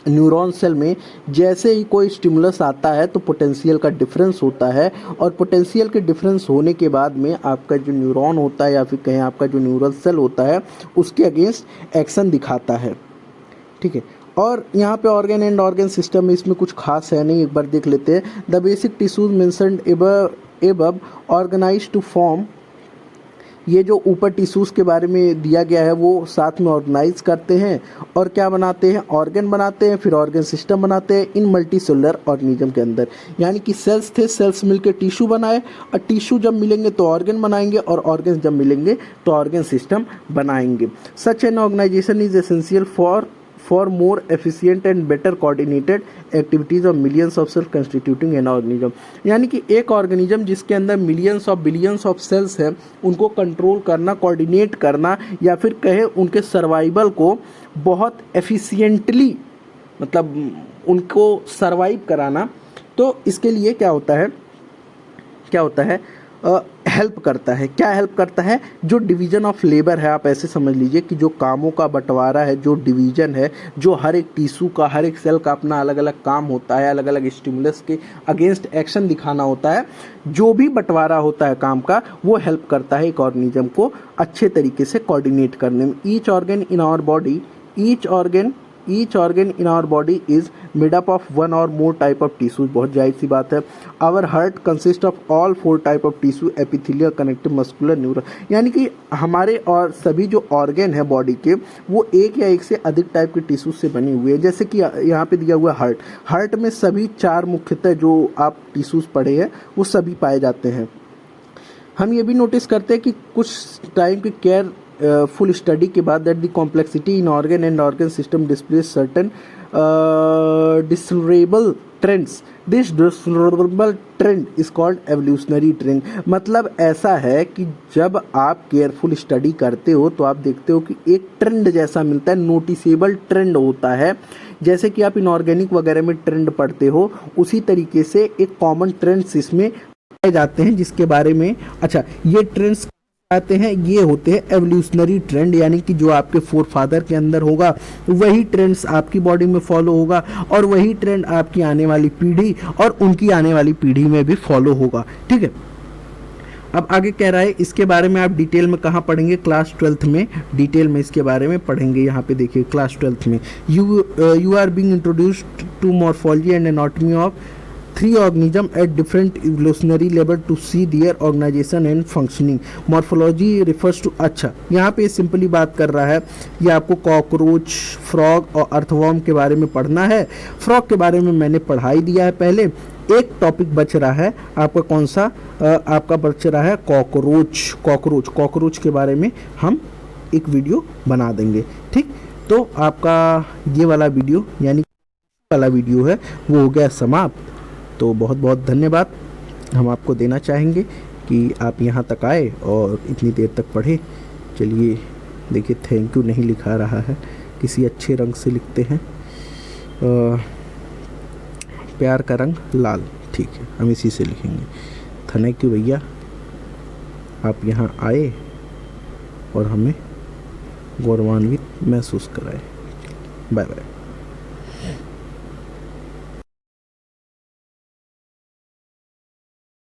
न्यूरॉन सेल में जैसे ही कोई स्टिमुलस आता है तो पोटेंशियल का डिफरेंस होता है, और पोटेंशियल के डिफरेंस होने के बाद में आपका जो न्यूरॉन होता है, या फिर कहें आपका जो न्यूरल सेल होता है, उसके अगेंस्ट एक्शन दिखाता है, ठीक है। और यहाँ पे ऑर्गन एंड ऑर्गन सिस्टम में इसमें कुछ खास है नहीं, एक बार देख लेते हैं। The basic tissues mentioned above organised to form, ये जो ऊपर टिश्यूज़ के बारे में दिया गया है वो साथ में ऑर्गेनाइज करते हैं, और क्या बनाते हैं? ऑर्गन बनाते हैं, फिर ऑर्गन सिस्टम बनाते हैं इन मल्टीसेलुलर ऑर्गेनिज्म के अंदर। यानी कि सेल्स थे, सेल्स मिलकर टिश्यू बनाए, और टिश्यू जब मिलेंगे तो ऑर्गन बनाएंगे, और ऑर्गन जब मिलेंगे तो ऑर्गन सिस्टम बनाएंगे। Such an organisation is essential for more efficient and better coordinated activities of millions of cells constituting an organism। यानी कि एक ऑर्गेनिज्म जिसके अंदर millions of billions of cells हैं, उनको कंट्रोल करना, कोऑर्डिनेट करना, या फिर कहे उनके सर्वाइवल को बहुत एफिशिएंटली, मतलब उनको सर्वाइव कराना, तो इसके लिए क्या होता है? हेल्प करता है। क्या हेल्प करता है? जो डिवीज़न ऑफ लेबर है, आप ऐसे समझ लीजिए कि जो कामों का बंटवारा है, जो डिवीज़न है, जो हर एक टिश्यू का, हर एक सेल का अपना अलग अलग काम होता है, अलग अलग स्टिमुलस के अगेंस्ट एक्शन दिखाना होता है, जो भी बंटवारा होता है काम का, वो हेल्प करता है एक ऑर्गेनिज्म को अच्छे तरीके से कोऑर्डिनेट करने में। Each organ each organ in our body is made up of one or more type of tissues, बहुत जाहिर सी बात है। Our heart consist of all 4 type of tissue, epithelial, connective, muscular, neural, यानी कि हमारे और सभी जो ऑर्गन है बॉडी के वो एक या एक से अधिक टाइप के टिश्यू से बने हुए हैं। जैसे कि यहाँ पे दिया हुआ हार्ट, हार्ट में सभी 4 मुख्यतः जो आप टिश्यूज पढ़े हैं वो सभी पाए जाते हैं। हम ये भी नोटिस करते हैं कि कुछ टाइम की केयर फुल स्टडी के बाद that the complexity in organ and organ system displace certain discernible trends, this discernible trend is called evolutionary trend. मतलब ऐसा है कि जब आप केयरफुल स्टडी करते हो तो आप देखते हो कि एक ट्रेंड जैसा मिलता है, नोटिसेबल ट्रेंड होता है। जैसे कि आप इनऑर्गेनिक वगैरह में ट्रेंड पढ़ते हो, उसी तरीके से एक कॉमन ट्रेंड्स इसमें पाए जाते हैं जिसके बारे में, अच्छा ये ट्रेंड्स आते हैं, ये होते हैं एवोल्यूशनरी ट्रेंड, यानी कि जो आपके फोर फादर के अंदर होगा वही ट्रेंड्स आपकी बॉडी में फॉलो होगा और वही ट्रेंड आपकी आने वाली पीढ़ी और उनकी आने वाली पीढ़ी में भी फॉलो होगा। ठीक है, अब आगे कह रहा है इसके बारे में आप डिटेल में कहाँ पढ़ेंगे, क्लास 12th में डिटेल में इसके बारे में पढ़ेंगे। यहाँ पे देखिए क्लास 12th में you are being introduced to morphology and anatomy of 3 organism at different evolutionary level to see their organization and functioning. Morphology refers to, अच्छा यहाँ पे सिंपली बात कर रहा है, ये आपको कॉकरोच, फ्रॉग और अर्थवॉर्म के बारे में पढ़ना है। फ्रॉग के बारे में मैंने पढ़ाई दिया है पहले। एक टॉपिक बच रहा है आपका, कौन सा आपका बच रहा है, कॉकरोच। कॉकरोच के बारे में हम एक वीडियो बना देंगे। ठीक, तो आपका ये वाला वीडियो यानी वाला वीडियो है वो हो गया समाप्त। तो बहुत बहुत धन्यवाद हम आपको देना चाहेंगे कि आप यहाँ तक आए और इतनी देर तक पढ़े। चलिए देखिए, थैंक यू नहीं लिखा रहा है, किसी अच्छे रंग से लिखते हैं। प्यार का रंग लाल, ठीक है, हम इसी से लिखेंगे। थैंक यू भैया, आप यहाँ आए और हमें गौरवान्वित महसूस कराए। Bye bye.